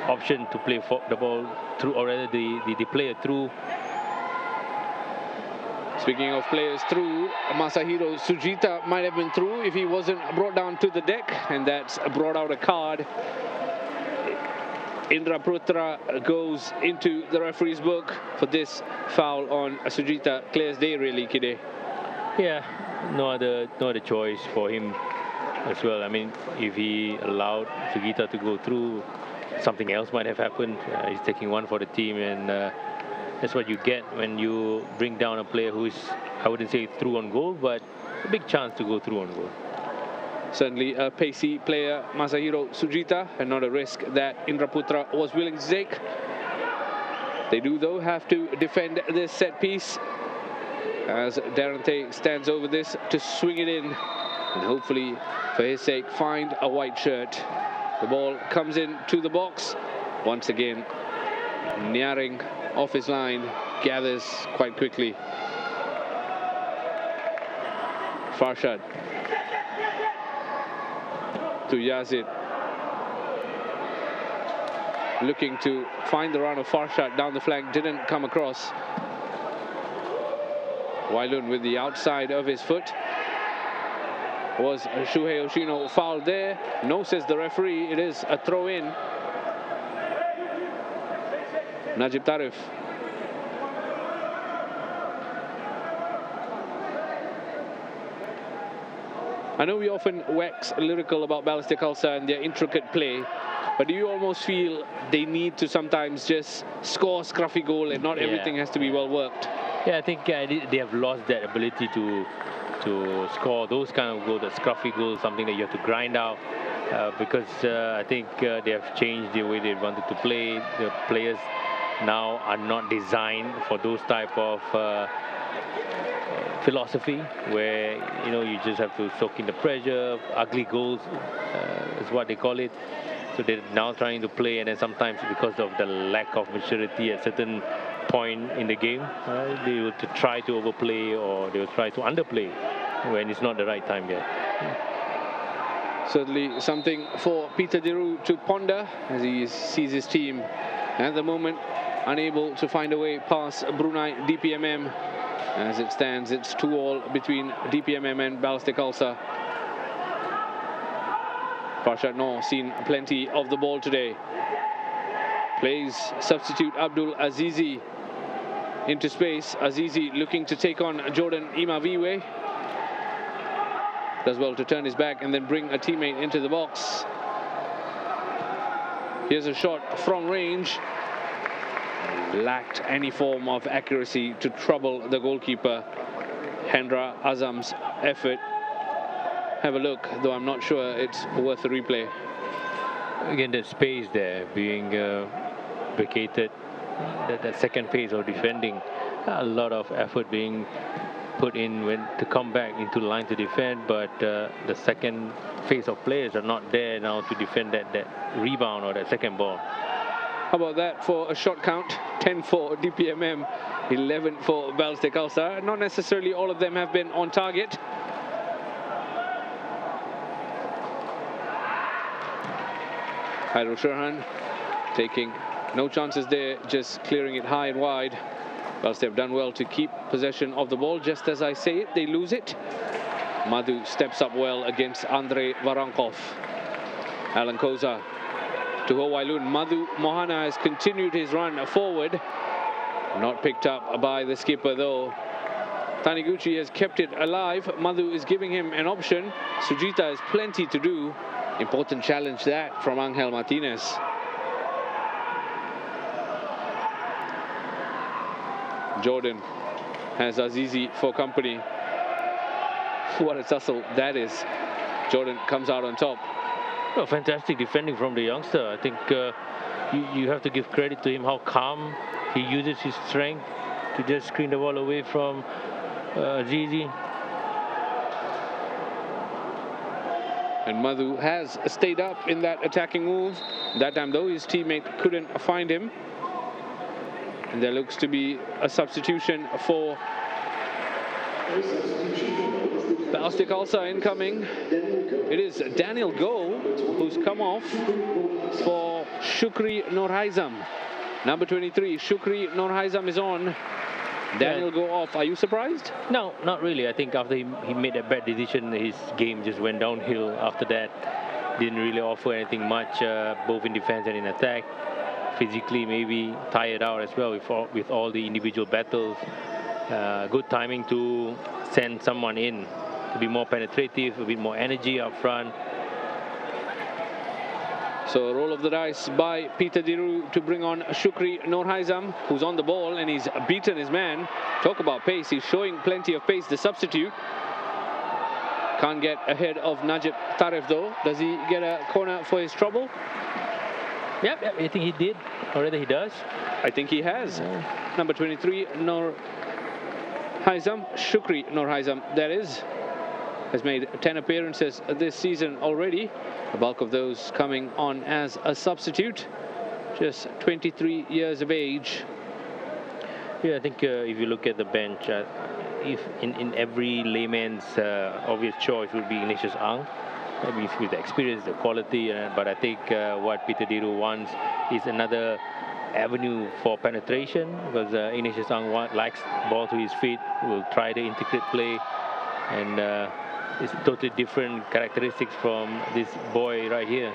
option to play for the ball through, or rather the player through. Speaking of players through, Masahiro Sujita might have been through if he wasn't brought down to the deck, and that's brought out a card. Indra Putra goes into the referee's book for this foul on Sujita. Clear as day, really, Kide. Yeah, no other choice for him as well. I mean, if he allowed Sugita to go through, something else might have happened. He's taking one for the team, and that's what you get when you bring down a player who is, I wouldn't say through on goal, but a big chance to go through on goal. Certainly a pacey player, Masahiro Sujita, and not a risk that Indra Putra was willing to take. They do, though, have to defend this set piece as Darante stands over this to swing it in, and hopefully, for his sake, find a white shirt. The ball comes in to the box. Once again, Niaring off his line, gathers quite quickly. Farshad to Yazid. Looking to find the run of Farshad down the flank, didn't come across. Wailun with the outside of his foot. Was Shuhei Yoshino fouled there? No, says the referee. It is a throw in. Najib Tarif. I know we often wax lyrical about Balestier Khalsa and their intricate play, but do you almost feel they need to sometimes just score a scruffy goal and not everything has to be well worked? Yeah, I think they have lost that ability to score those kind of goals, the scruffy goals, something that you have to grind out, because I think they have changed the way they wanted to play. The players now are not designed for those type of philosophy where you just have to soak in the pressure. Ugly goals is what they call it. So they're now trying to play, and then sometimes because of the lack of maturity at certain point in the game, they will try to overplay or they will try to underplay when it's not the right time yet. Certainly something for Peter Diru to ponder as he sees his team at the moment unable to find a way past Brunei DPMM. As it stands, it's 2-2 between DPMM and Balestier Khalsa. Farshad Noor seen plenty of the ball today. Plays substitute Abdul Azizi into space. Azizi looking to take on Jordan Imaviwe. Does well to turn his back and then bring a teammate into the box. Here's a shot from range. Lacked any form of accuracy to trouble the goalkeeper. Hendra Azam's effort. Have a look, though I'm not sure it's worth a replay. Again, that space there being vacated, that second phase of defending, a lot of effort being put in to come back into the line to defend, but the second phase of players are not there now to defend that rebound or that second ball. How about that for a shot count? 10 for DPMM, 11 for Balestier Khalsa. Not necessarily all of them have been on target. Khairul Sherhan taking no chances there, just clearing it high and wide. Balestier have done well to keep possession of the ball. Just as I say it, they lose it. Madhu steps up well against Andrei Varankov. Alan Koza to Wailun. Madhu Mohana has continued his run forward. Not picked up by the skipper though. Taniguchi has kept it alive. Madhu is giving him an option. Sujita has plenty to do. Important challenge that from Angel Martinez. Jordan has Azizi for company. What a tussle that is. Jordan comes out on top. Oh, fantastic defending from the youngster. I think you have to give credit to him, how calm he uses his strength to just screen the ball away from Azizi. And Madhu has stayed up in that attacking move. That time though, his teammate couldn't find him. And there looks to be a substitution for Balestier Khalsa incoming. It is Daniel Goh who's come off for Shukri Nurhaizam. Number 23, Shukri Nurhaizam is on. Daniel Goh off. Are you surprised? No, not really. I think after he made that bad decision, his game just went downhill after that. Didn't really offer anything much, both in defense and in attack. Physically maybe tired out as well with all the individual battles. Good timing to send someone in to be more penetrative, a bit more energy up front. So a roll of the dice by Peter Diru to bring on Shukri Nurhaizam, who's on the ball and he's beaten his man. Talk about pace, he's showing plenty of pace, the substitute. Can't get ahead of Najib Tarif though. Does he get a corner for his trouble? Yep, I think he did, or rather he does. I think he has. Number 23, Nurhaizam, Shukri Nurhaizam, that is, has made 10 appearances this season already. The bulk of those coming on as a substitute. just 23 years of age. Yeah, I think if you look at the bench, if in every layman's obvious choice would be Ignatius Ang. Maybe with the experience, the quality, but I think what Peter Diru wants is another avenue for penetration, because Ignatius Ang likes ball to his feet, will try to integrate play, and it's totally different characteristics from this boy right here.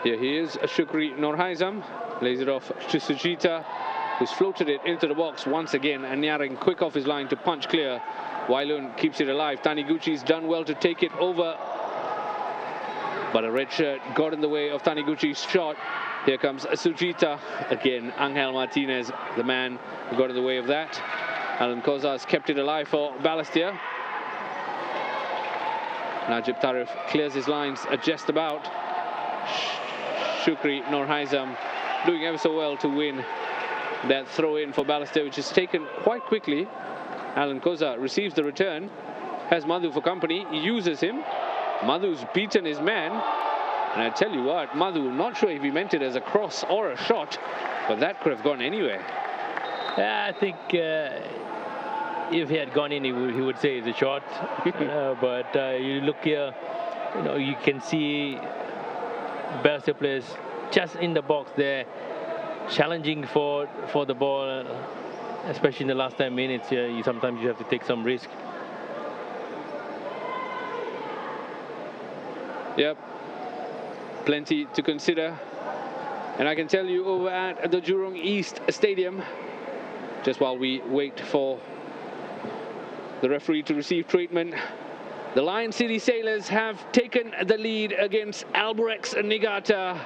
Here he is, Shukri Nurhaizam, lays it off to Sujita, who's floated it into the box once again, and Nyaring quick off his line to punch clear. Wailun keeps it alive. Taniguchi's done well to take it over, but a red shirt got in the way of Taniguchi's shot. Here comes Sujita again. Angel Martinez, the man who got in the way of that. Alan Kozas kept it alive for Balestier. Najib Tarif clears his lines just about. Shukri Nurhaizam doing ever so well to win that throw-in for Balestier, which is taken quite quickly. Alan Koza receives the return, has Madhu for company, uses him. Madhu's beaten his man, and I tell you what, Madhu, not sure if he meant it as a cross or a shot, but that could have gone anywhere. Yeah, I think if he had gone in, he would say it's a shot. But you look here, you can see Balestier players just in the box there, challenging for the ball, especially in the last 10 minutes. Sometimes you have to take some risk. Yep, plenty to consider. And I can tell you over at the Jurong East Stadium, just while we wait for the referee to receive treatment, the Lion City Sailors have taken the lead against Albirex Niigata.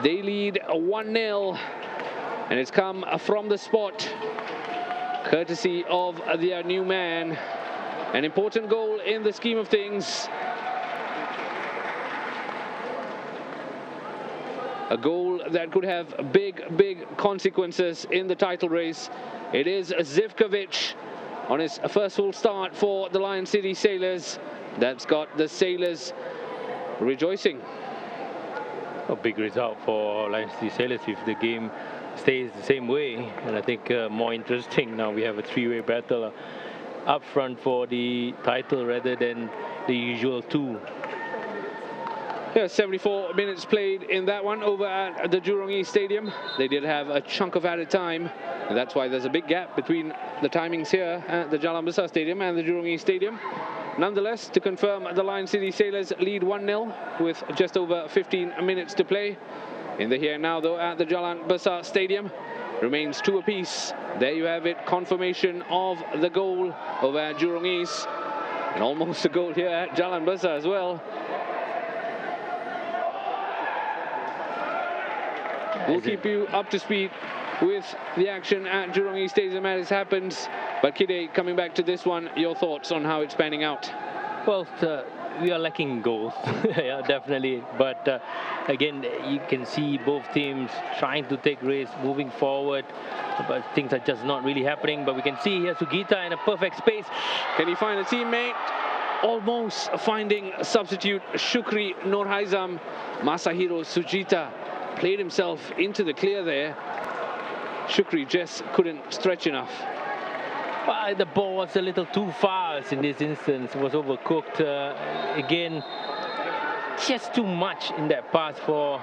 They lead 1-0, and it's come from the spot, courtesy of their new man. An important goal in the scheme of things. A goal that could have big consequences in the title race. It is Zivkovic on his first full start for the Lion City Sailors. That's got the Sailors rejoicing. A big result for Lion City Sailors if the game stays the same way. And I think more interesting now, we have a three-way battle up front for the title rather than the usual two. Yeah, 74 minutes played in that one over at the Jurong East Stadium. They did have a chunk of added time, and that's why there's a big gap between the timings here at the Jalan Besar Stadium and the Jurong East Stadium. Nonetheless, to confirm, the Lion City Sailors lead 1-0 with just over 15 minutes to play. In the here and now, though, at the Jalan Besar Stadium, remains 2 apiece. There you have it, confirmation of the goal over at Jurong East, and almost a goal here at Jalan Besar as well. We'll keep you up to speed with the action at Jurong East Stadium as it happens. But Kide, coming back to this one, your thoughts on how it's panning out? Well, we are lacking goals, yeah, definitely. But again, you can see both teams trying to take risks, moving forward, but things are just not really happening. But we can see here Sugita in a perfect space. Can he find a teammate? Almost finding substitute Shukri Nurhaizam. Masahiro Sujita played himself into the clear there. Shukri just couldn't stretch enough. The ball was a little too fast in this instance. It was overcooked. Again, just too much in that pass for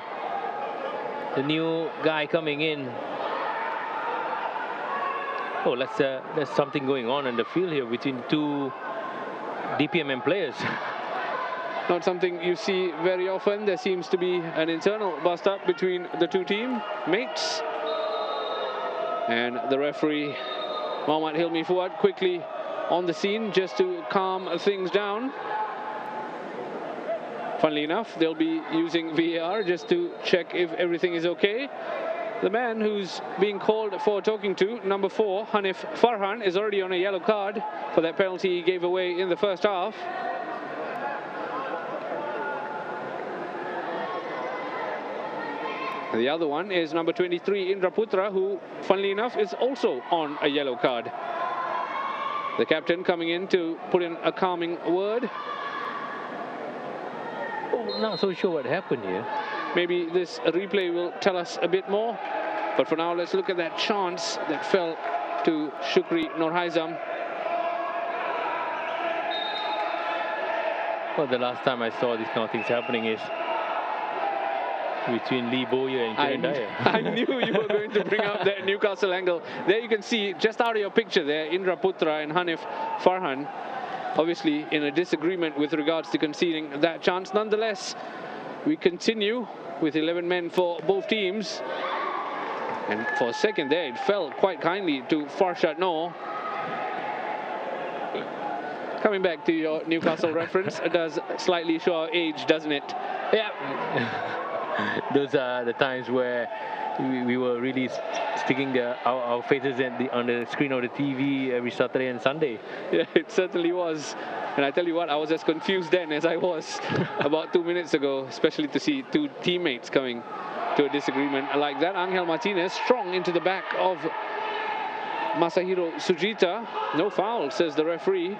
the new guy coming in. Oh, there's something going on in the field here between two DPMM players. Not something you see very often. There seems to be an internal bust-up between the two teammates. And the referee, Mohammad Hilmi Fuad, quickly on the scene just to calm things down. Funnily enough, they'll be using VAR just to check if everything is okay. The man who's being called for talking to, number 4, Hanif Farhan, is already on a yellow card for that penalty he gave away in the first half. The other one is number 23, Indra Putra, who, funnily enough, is also on a yellow card. The captain coming in to put in a calming word. Oh, not so sure what happened here. Maybe this replay will tell us a bit more. But for now, let's look at that chance that fell to Shukri Nurhaizam. Well, the last time I saw these kind of things happening is between Lee Bowyer and Kieran Dyer. I knew you were going to bring up that Newcastle angle. There you can see, just out of your picture there, Indra Putra and Hanif Farhan, obviously in a disagreement with regards to conceding that chance. Nonetheless, we continue with 11 men for both teams. And for a second there, it fell quite kindly to Farshad Noor. Coming back to your Newcastle reference, it does slightly show our age, doesn't it? Yeah. Those are the times where we were really sticking our faces on the screen of the TV every Saturday and Sunday. Yeah, it certainly was. And I tell you what, I was as confused then as I was about 2 minutes ago, especially to see two teammates coming to a disagreement like that. Angel Martinez strong into the back of Masahiro Sujita. No foul, says the referee.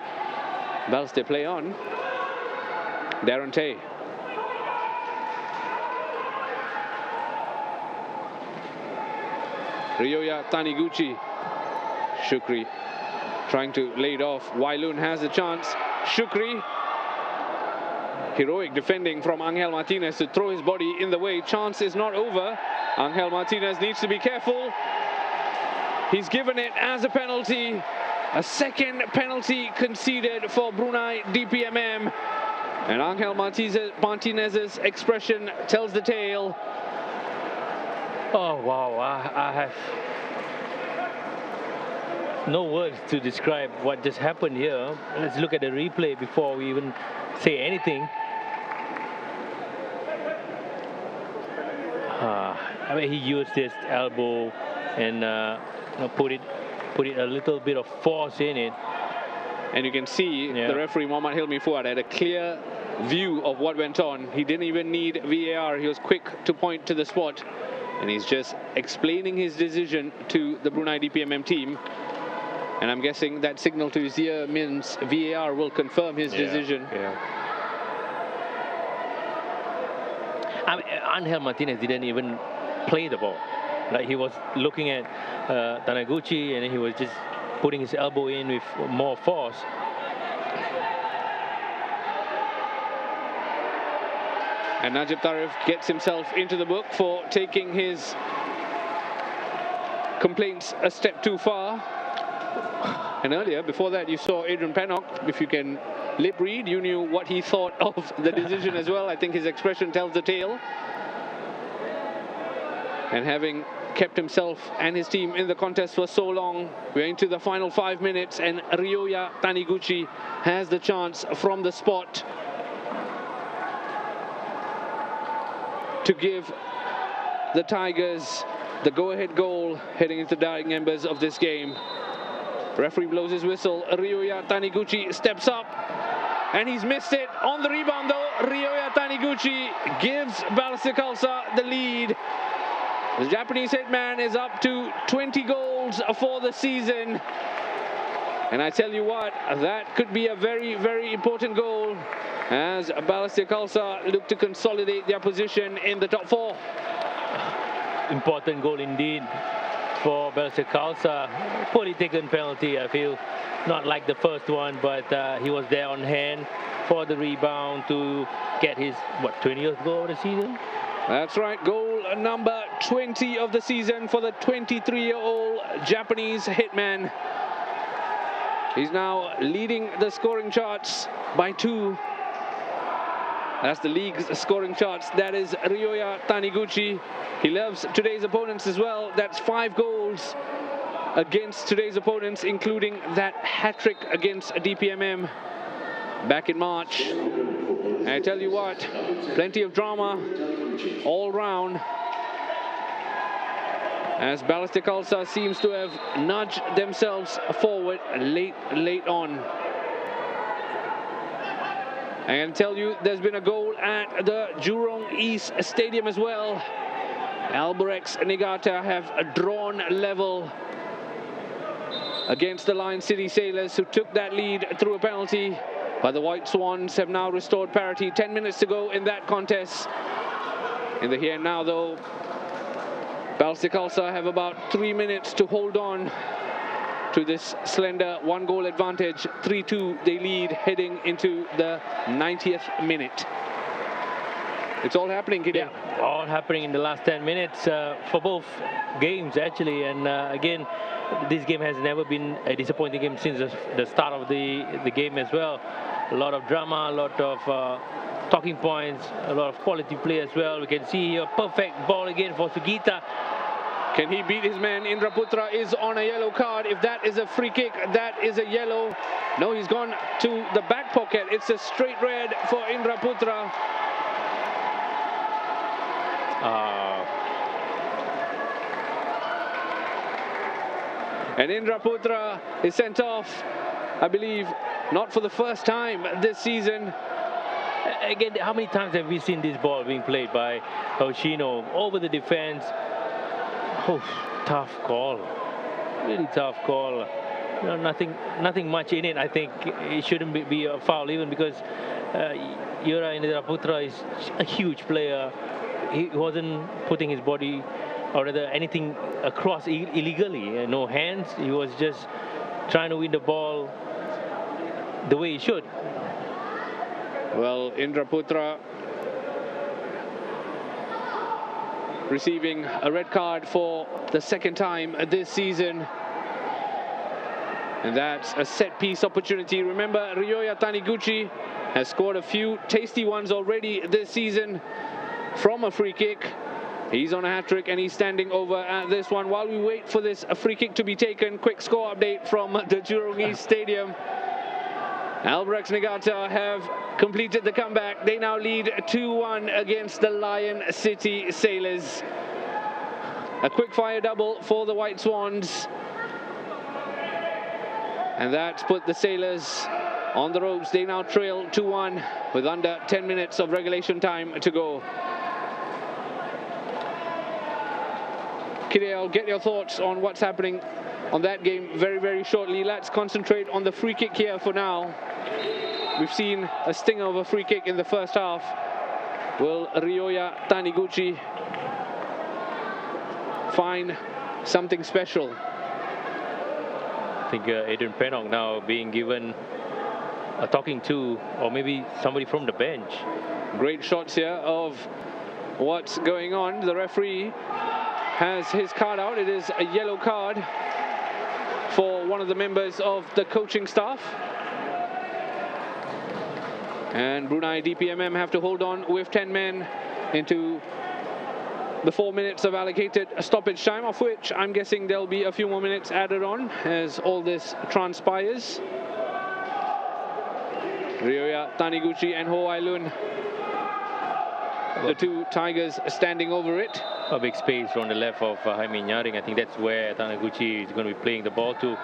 Balestier play on. Darren Tay. Ryoya Taniguchi. Shukri trying to lay it off. Wailun has a chance. Shukri. Heroic defending from Angel Martinez to throw his body in the way. Chance is not over. Angel Martinez needs to be careful. He's given it as a penalty. A second penalty conceded for Brunei DPMM. And Angel Martinez's expression tells the tale. Oh, wow. I have no words to describe what just happened here. Let's look at the replay before we even say anything. I mean, he used his elbow and put it a little bit of force in it. And you can see the referee, Mohammad Hilmi Fuad, had a clear view of what went on. He didn't even need VAR. He was quick to point to the spot. And he's just explaining his decision to the Brunei DPMM team. And I'm guessing that signal to his ear means VAR will confirm his decision. I mean, Angel Martinez didn't even play the ball. Like, he was looking at Taniguchi, and he was just putting his elbow in with more force. And Najib Tarif gets himself into the book for taking his complaints a step too far. And earlier, before that, you saw Adrian Pennock. If you can lip read, you knew what he thought of the decision as well. I think his expression tells the tale. And having kept himself and his team in the contest for so long, we're into the final 5 minutes, and Ryoya Taniguchi has the chance from the spot to give the Tigers the go-ahead goal heading into the dying embers of this game. Referee blows his whistle. Ryoya Taniguchi steps up, and he's missed it. On the rebound though, Ryoya Taniguchi gives Balestier Khalsa the lead. The Japanese hitman is up to 20 goals for the season. And I tell you what, that could be a very, very important goal as Balestier Khalsa look to consolidate their position in the top 4. Important goal indeed for Balestier Khalsa. Poorly taken penalty, I feel. Not like the first one, but he was there on hand for the rebound to get his, 20th goal of the season? That's right, goal number 20 of the season for the 23-year-old Japanese hitman. He's now leading the scoring charts by 2. That's the league's scoring charts. That is Ryoya Taniguchi. He loves today's opponents as well. That's 5 goals against today's opponents, including that hat-trick against DPMM back in March. And I tell you what, plenty of drama all round, as Balestier Khalsa seems to have nudged themselves forward late on. I can tell you there's been a goal at the Jurong East Stadium as well. Albirex Niigata have drawn level against the Lion City Sailors, who took that lead through a penalty. But the White Swans have now restored parity. 10 minutes to go in that contest. In the here and now, though, Balestier Khalsa have about 3 minutes to hold on to this slender 1-goal advantage. 3-2 they lead heading into the 90th minute. It's all happening, Gideon. Yeah, all happening in the last 10 minutes for both games, actually. And again, this game has never been a disappointing game since the start of the game as well. A lot of drama, a lot of talking points, a lot of quality play as well. We can see here, perfect ball again for Sugita. Can he beat his man? Indra Putra is on a yellow card. If that is a free kick, that is a yellow. No, he's gone to the back pocket. It's a straight red for Indra Putra. And Indra Putra is sent off, I believe, not for the first time this season. Again, how many times have we seen this ball being played by Hoshino over the defense? Oh, tough call. Really tough call. You know, nothing much in it. I think it shouldn't be a foul even because Yura Indra Putra is a huge player. He wasn't putting his body or rather anything across illegally. No hands. He was just trying to win the ball the way he should. Well, Indra Putra receiving a red card for the second time this season. And that's a set-piece opportunity. Remember, Ryoya Taniguchi has scored a few tasty ones already this season from a free kick. He's on a hat-trick and he's standing over at this one. While we wait for this free kick to be taken, quick score update from the Jurong East Stadium. Albrecht Nagata have completed the comeback. They now lead 2-1 against the Lion City Sailors. A quick-fire double for the White Swans. And that's put the Sailors on the ropes. They now trail 2-1 with under 10 minutes of regulation time to go. Kide, I'll get your thoughts on what's happening on that game very, very shortly. Let's concentrate on the free kick here for now. We've seen a stinger of a free kick in the first half. Will Ryoya Taniguchi find something special? I think Adrian Pennock now being given a talking to, or maybe somebody from the bench. Great shots here of what's going on. The referee has his card out. It is a yellow card for one of the members of the coaching staff. And Brunei DPMM have to hold on with 10 men into the 4 minutes of allocated stoppage time, of which I'm guessing there'll be a few more minutes added on as all this transpires. Ryoya Taniguchi and Ho Ailun, the two Tigers standing over it. A big space on the left of Jaime Nyaring. I think that's where Taniguchi is going to be playing the ball to.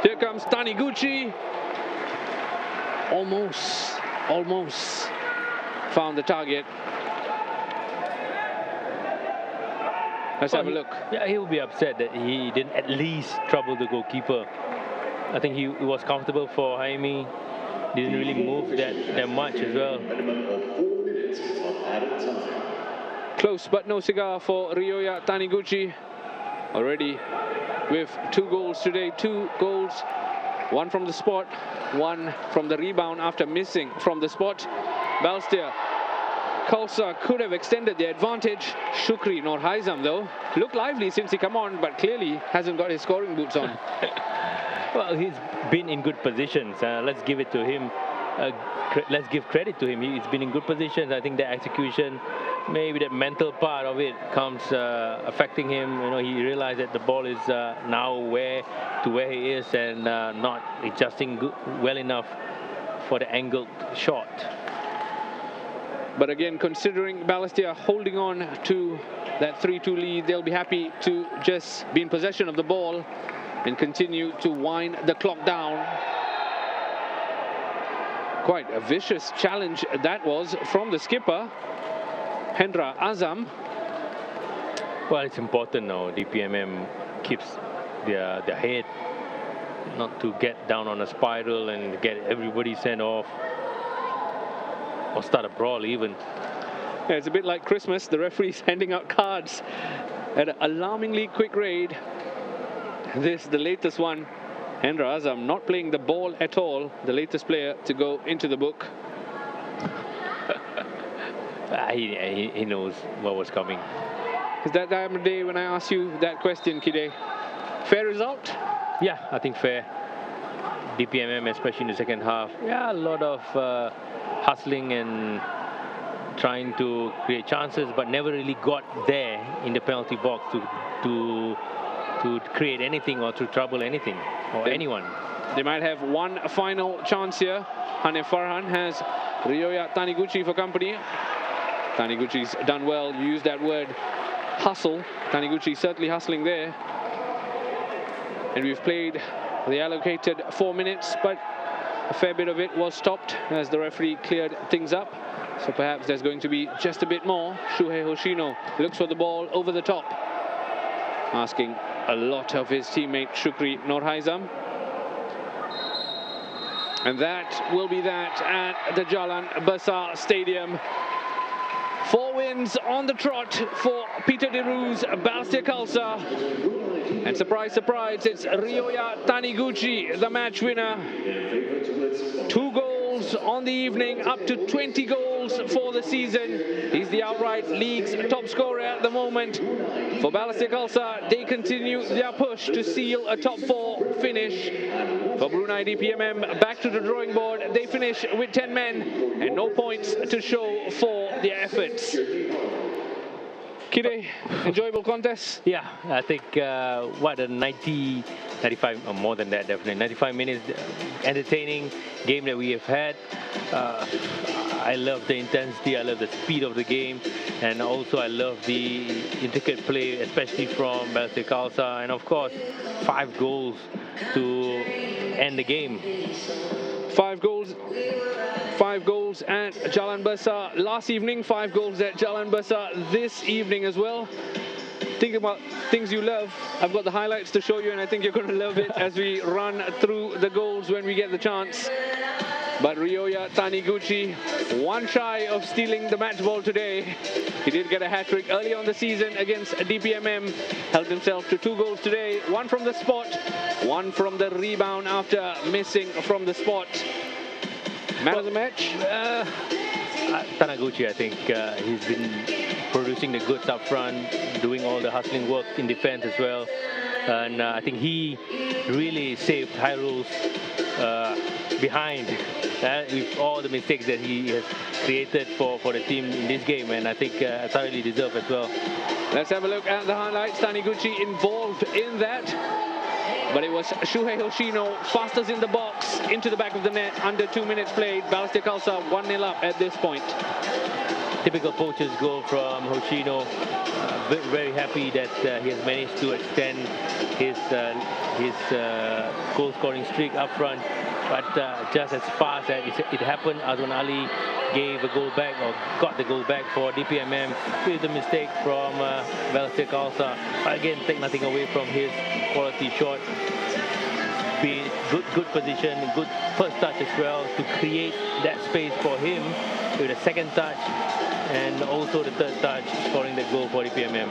Here comes Taniguchi. Almost found the target. Let's have a look. Yeah, he will be upset that he didn't at least trouble the goalkeeper. I think he was comfortable for Jaime. Didn't really move that much as well. Close but no cigar for Ryoya Taniguchi. Already with 2 goals today. 2 goals, 1 from the spot, 1 from the rebound after missing from the spot. Balestier Khalsa could have extended the advantage. Shukri Nur Haizam, though, looked lively since he come on, but clearly hasn't got his scoring boots on. Well, he's been in good positions. Let's give it to him. Let's give credit to him. He's been in good positions. I think the execution, maybe the mental part of it comes affecting him. You know, he realized that the ball is now where he is and not adjusting well enough for the angled shot. But again, considering Balestier holding on to that 3-2 lead, they'll be happy to just be in possession of the ball and continue to wind the clock down. Quite a vicious challenge that was from the skipper, Hendra Azam. Well, it's important now. DPMM keeps their head, not to get down on a spiral and get everybody sent off or start a brawl even. Yeah, it's a bit like Christmas. The referee's handing out cards at an alarmingly quick rate. This, the latest one. Hendra Azam not playing the ball at all. The latest player to go into the book. He knows what was coming. Is that time of day when I ask you that question, Kide? Fair result? Yeah, I think fair. DPMM, especially in the second half. Yeah, a lot of hustling and trying to create chances, but never really got there in the penalty box to create anything or to trouble anything or anyone. They might have one final chance here. Hanif Farhan has Ryoya Taniguchi for company. Taniguchi's done well. You use that word, hustle. Taniguchi certainly hustling there. And we've played the allocated 4 minutes, but a fair bit of it was stopped as the referee cleared things up. So perhaps there's going to be just a bit more. Shuhei Hoshino looks for the ball over the top, asking a lot of his teammate Shukri Norhaizam. And that will be that at the Jalan Besar Stadium. 4 wins on the trot for Peter de Roos, Balestier Khalsa. And surprise, surprise, it's Ryoya Taniguchi, the match winner. 2 goals on the evening, up to 20 goals for the season. He's the outright league's top scorer at the moment. For Balestier Khalsa, they continue their push to seal a top 4 finish. For Brunei DPMM, back to the drawing board. They finish with 10 men and no points to show for their efforts. Kide, enjoyable contest? Yeah, I think what a 95 or more than that, definitely 95 minutes entertaining game that we have had. I love the intensity, I love the speed of the game, and also I love the intricate play, especially from Balestier Khalsa, and of course 5 goals to end the game. 5 goals at Jalan Besar last evening, 5 goals at Jalan Besar this evening as well. Think about things you love. I've got the highlights to show you, and I think you're going to love it as we run through the goals when we get the chance. But Ryoya Taniguchi, one shy of stealing the match ball today. He did get a hat-trick early on the season against DPMM. Held himself to 2 goals today. 1 from the spot, 1 from the rebound after missing from the spot. Man of the match? Taniguchi, I think he's been producing the goods up front, doing all the hustling work in defense as well. And I think he really saved Hyrule's behind with all the mistakes that he has created for the team in this game, and I think thoroughly deserved as well. Let's have a look at the highlights. Taniguchi involved in that, but it was Shuhei Hoshino, fastest in the box, into the back of the net, under 2 minutes played. Balestier Khalsa 1-0 up at this point. Typical poacher's goal from Hoshino. Very happy that he has managed to extend his goal-scoring streak up front. But just as fast as it happened, Azwan Ali gave a goal back, or got the goal back for DPMM with the mistake from Balestier Khalsa. Again, take nothing away from his quality shot. Be good position, good first touch as well to create that space for him with a second touch, and also the third touch, scoring the goal for DPMM.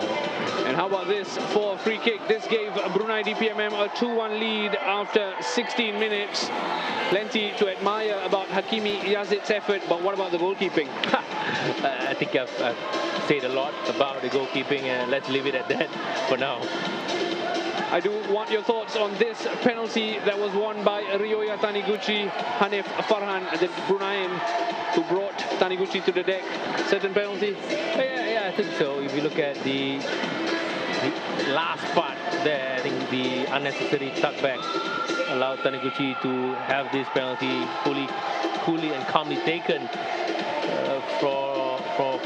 And how about this for a free kick? This gave Brunei DPMM a 2-1 lead after 16 minutes. Plenty to admire about Hakimi Yazid's effort, but what about the goalkeeping? I think I've said a lot about the goalkeeping, and let's leave it at that for now. I do want your thoughts on this penalty that was won by Ryoya Taniguchi. Hanif Farhan, the Bruneian, who brought Taniguchi to the deck. Certain penalty? Yeah, I think so. If you look at the last part there, I think the unnecessary tuckback allowed Taniguchi to have this penalty coolly and calmly taken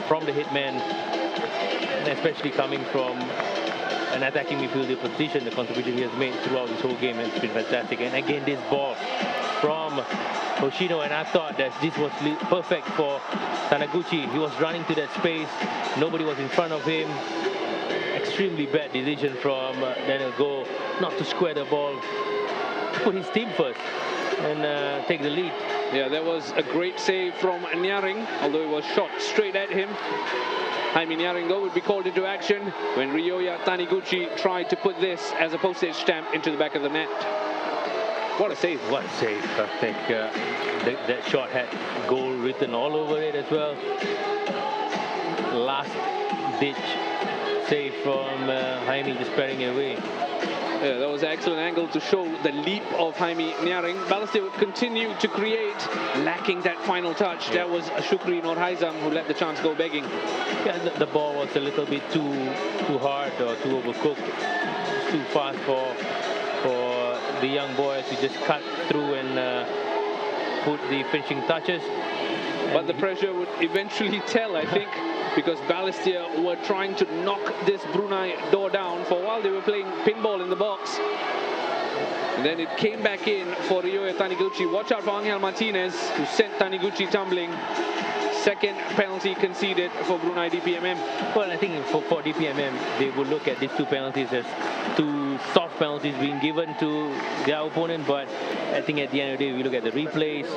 from the hitman, and especially coming from an attacking midfielder position. The contribution he has made throughout this whole game has been fantastic. And again, this ball from Hoshino, and I thought that this was perfect for Taniguchi. He was running to that space, nobody was in front of him. Extremely bad decision from Daniel Goh not to square the ball, put his team first and take the lead. Yeah, that was a great save from Nyaring, although it was shot straight at him. Jaime Nyaring, though, would be called into action when Ryoya Taniguchi tried to put this as a postage stamp into the back of the net. What a save. What a save. I think that shot had goal written all over it as well. Last ditch save from Jaime, just spreading it away. Yeah, that was an excellent angle to show the leap of Jaime Nyaring. Balestier would continue to create, lacking that final touch. Yeah. That was Shukri Nurhaizam who let the chance go begging. Yeah, the ball was a little bit too hard or too overcooked. It's too fast for the young boy to just cut through and put the finishing touches. But the pressure would eventually tell, I think, because Balestier were trying to knock this Brunei door down. For a while they were playing pinball in the box. And then it came back in for Ryoya Taniguchi. Watch out for Angel Martinez, who sent Taniguchi tumbling. Second penalty conceded for Brunei DPMM. Well, I think for DPMM, they will look at these two penalties as two soft penalties being given to their opponent. But I think at the end of the day, we look at the replays,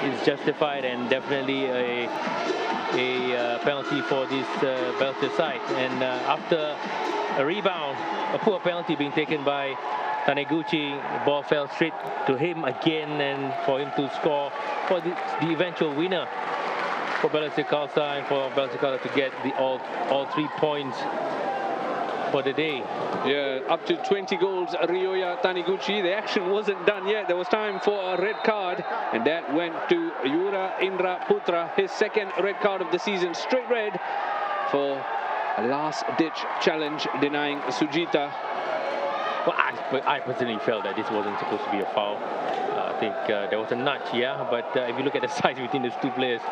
it's justified and definitely a penalty for this Balestier side. And after a rebound, a poor penalty being taken by Taniguchi, the ball fell straight to him again, and for him to score for the eventual winner for Balestier Khalsa, and for Balestier Khalsa to get all 3 points for the day. Yeah, up to 20 goals, Ryoya Taniguchi. The action wasn't done yet. There was time for a red card, and that went to Yura Indra Putra, his second red card of the season, straight red for a last-ditch challenge denying Sujita. Well, I personally felt that this wasn't supposed to be a foul. I think there was a nudge, yeah, but if you look at the size between these two players,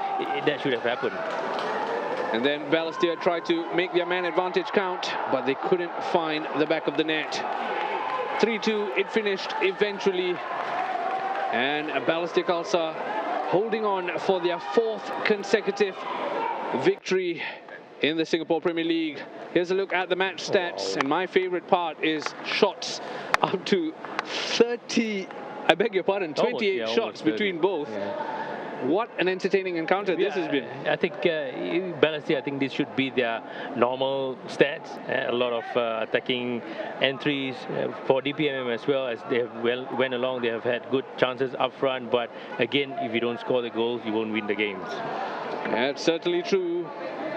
that should have happened. And then Balestier tried to make their man advantage count, but they couldn't find the back of the net. 3-2, it finished eventually. And Balestier Khalsa holding on for their fourth consecutive victory in the Singapore Premier League. Here's a look at the match stats, and my favorite part is shots up to 30, I beg your pardon, 28 shots between both. Yeah. What an entertaining encounter this has been. I think Balestier, I think this should be their normal stats. A lot of attacking entries for DPMM as well, as they have went along. They have had good chances up front, but again, if you don't score the goals, you won't win the games. That's certainly true,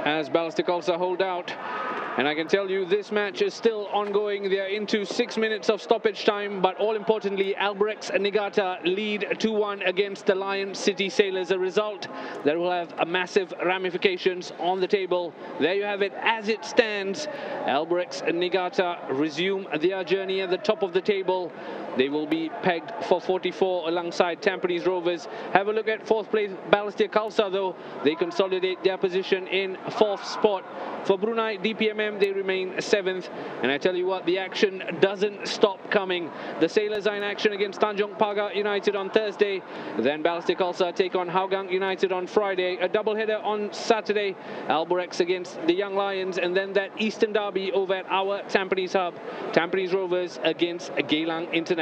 as Balestier Khalsa hold out. And I can tell you this match is still ongoing. They are into 6 minutes of stoppage time, but all importantly, Albrechts Niigata lead 2-1 against the Lion City Sailors. A result that will have a massive ramifications on the table. There you have it as it stands. Albrechts Niigata resume their journey at the top of the table. They will be pegged for 44 alongside Tampines Rovers. Have a look at fourth place Balestier Khalsa, though. They consolidate their position in fourth spot. For Brunei DPMM, they remain 7th. And I tell you what, the action doesn't stop coming. The Sailors are in action against Tanjong Pagar United on Thursday. Then Balestier Khalsa take on Hougang United on Friday. A doubleheader on Saturday. Albrechts against the Young Lions. And then that Eastern Derby over at our Tampines hub. Tampines Rovers against Geylang International.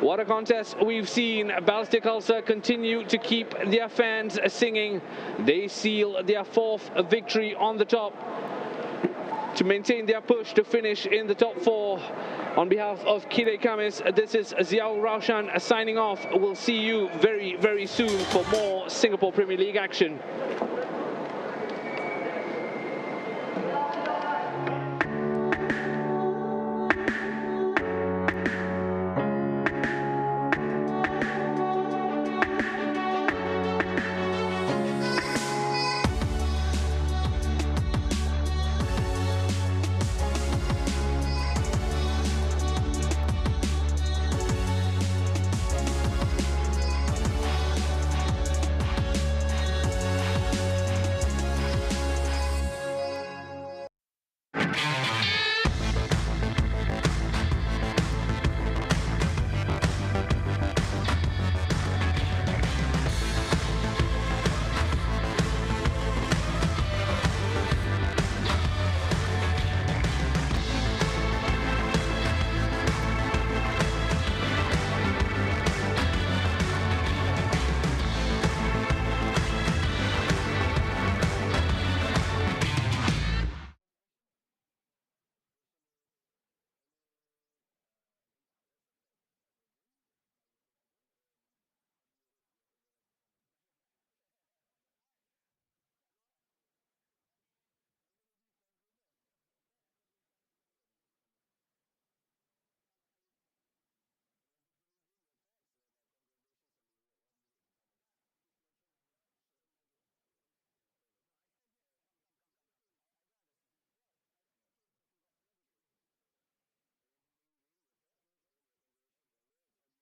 What a contest we've seen. Balestier Khalsa continue to keep their fans singing. They seal their fourth victory on the top to maintain their push to finish in the top 4. On behalf of Kide Kamis, this is Ziaul Raushan signing off. We'll see you very, very soon for more Singapore Premier League action.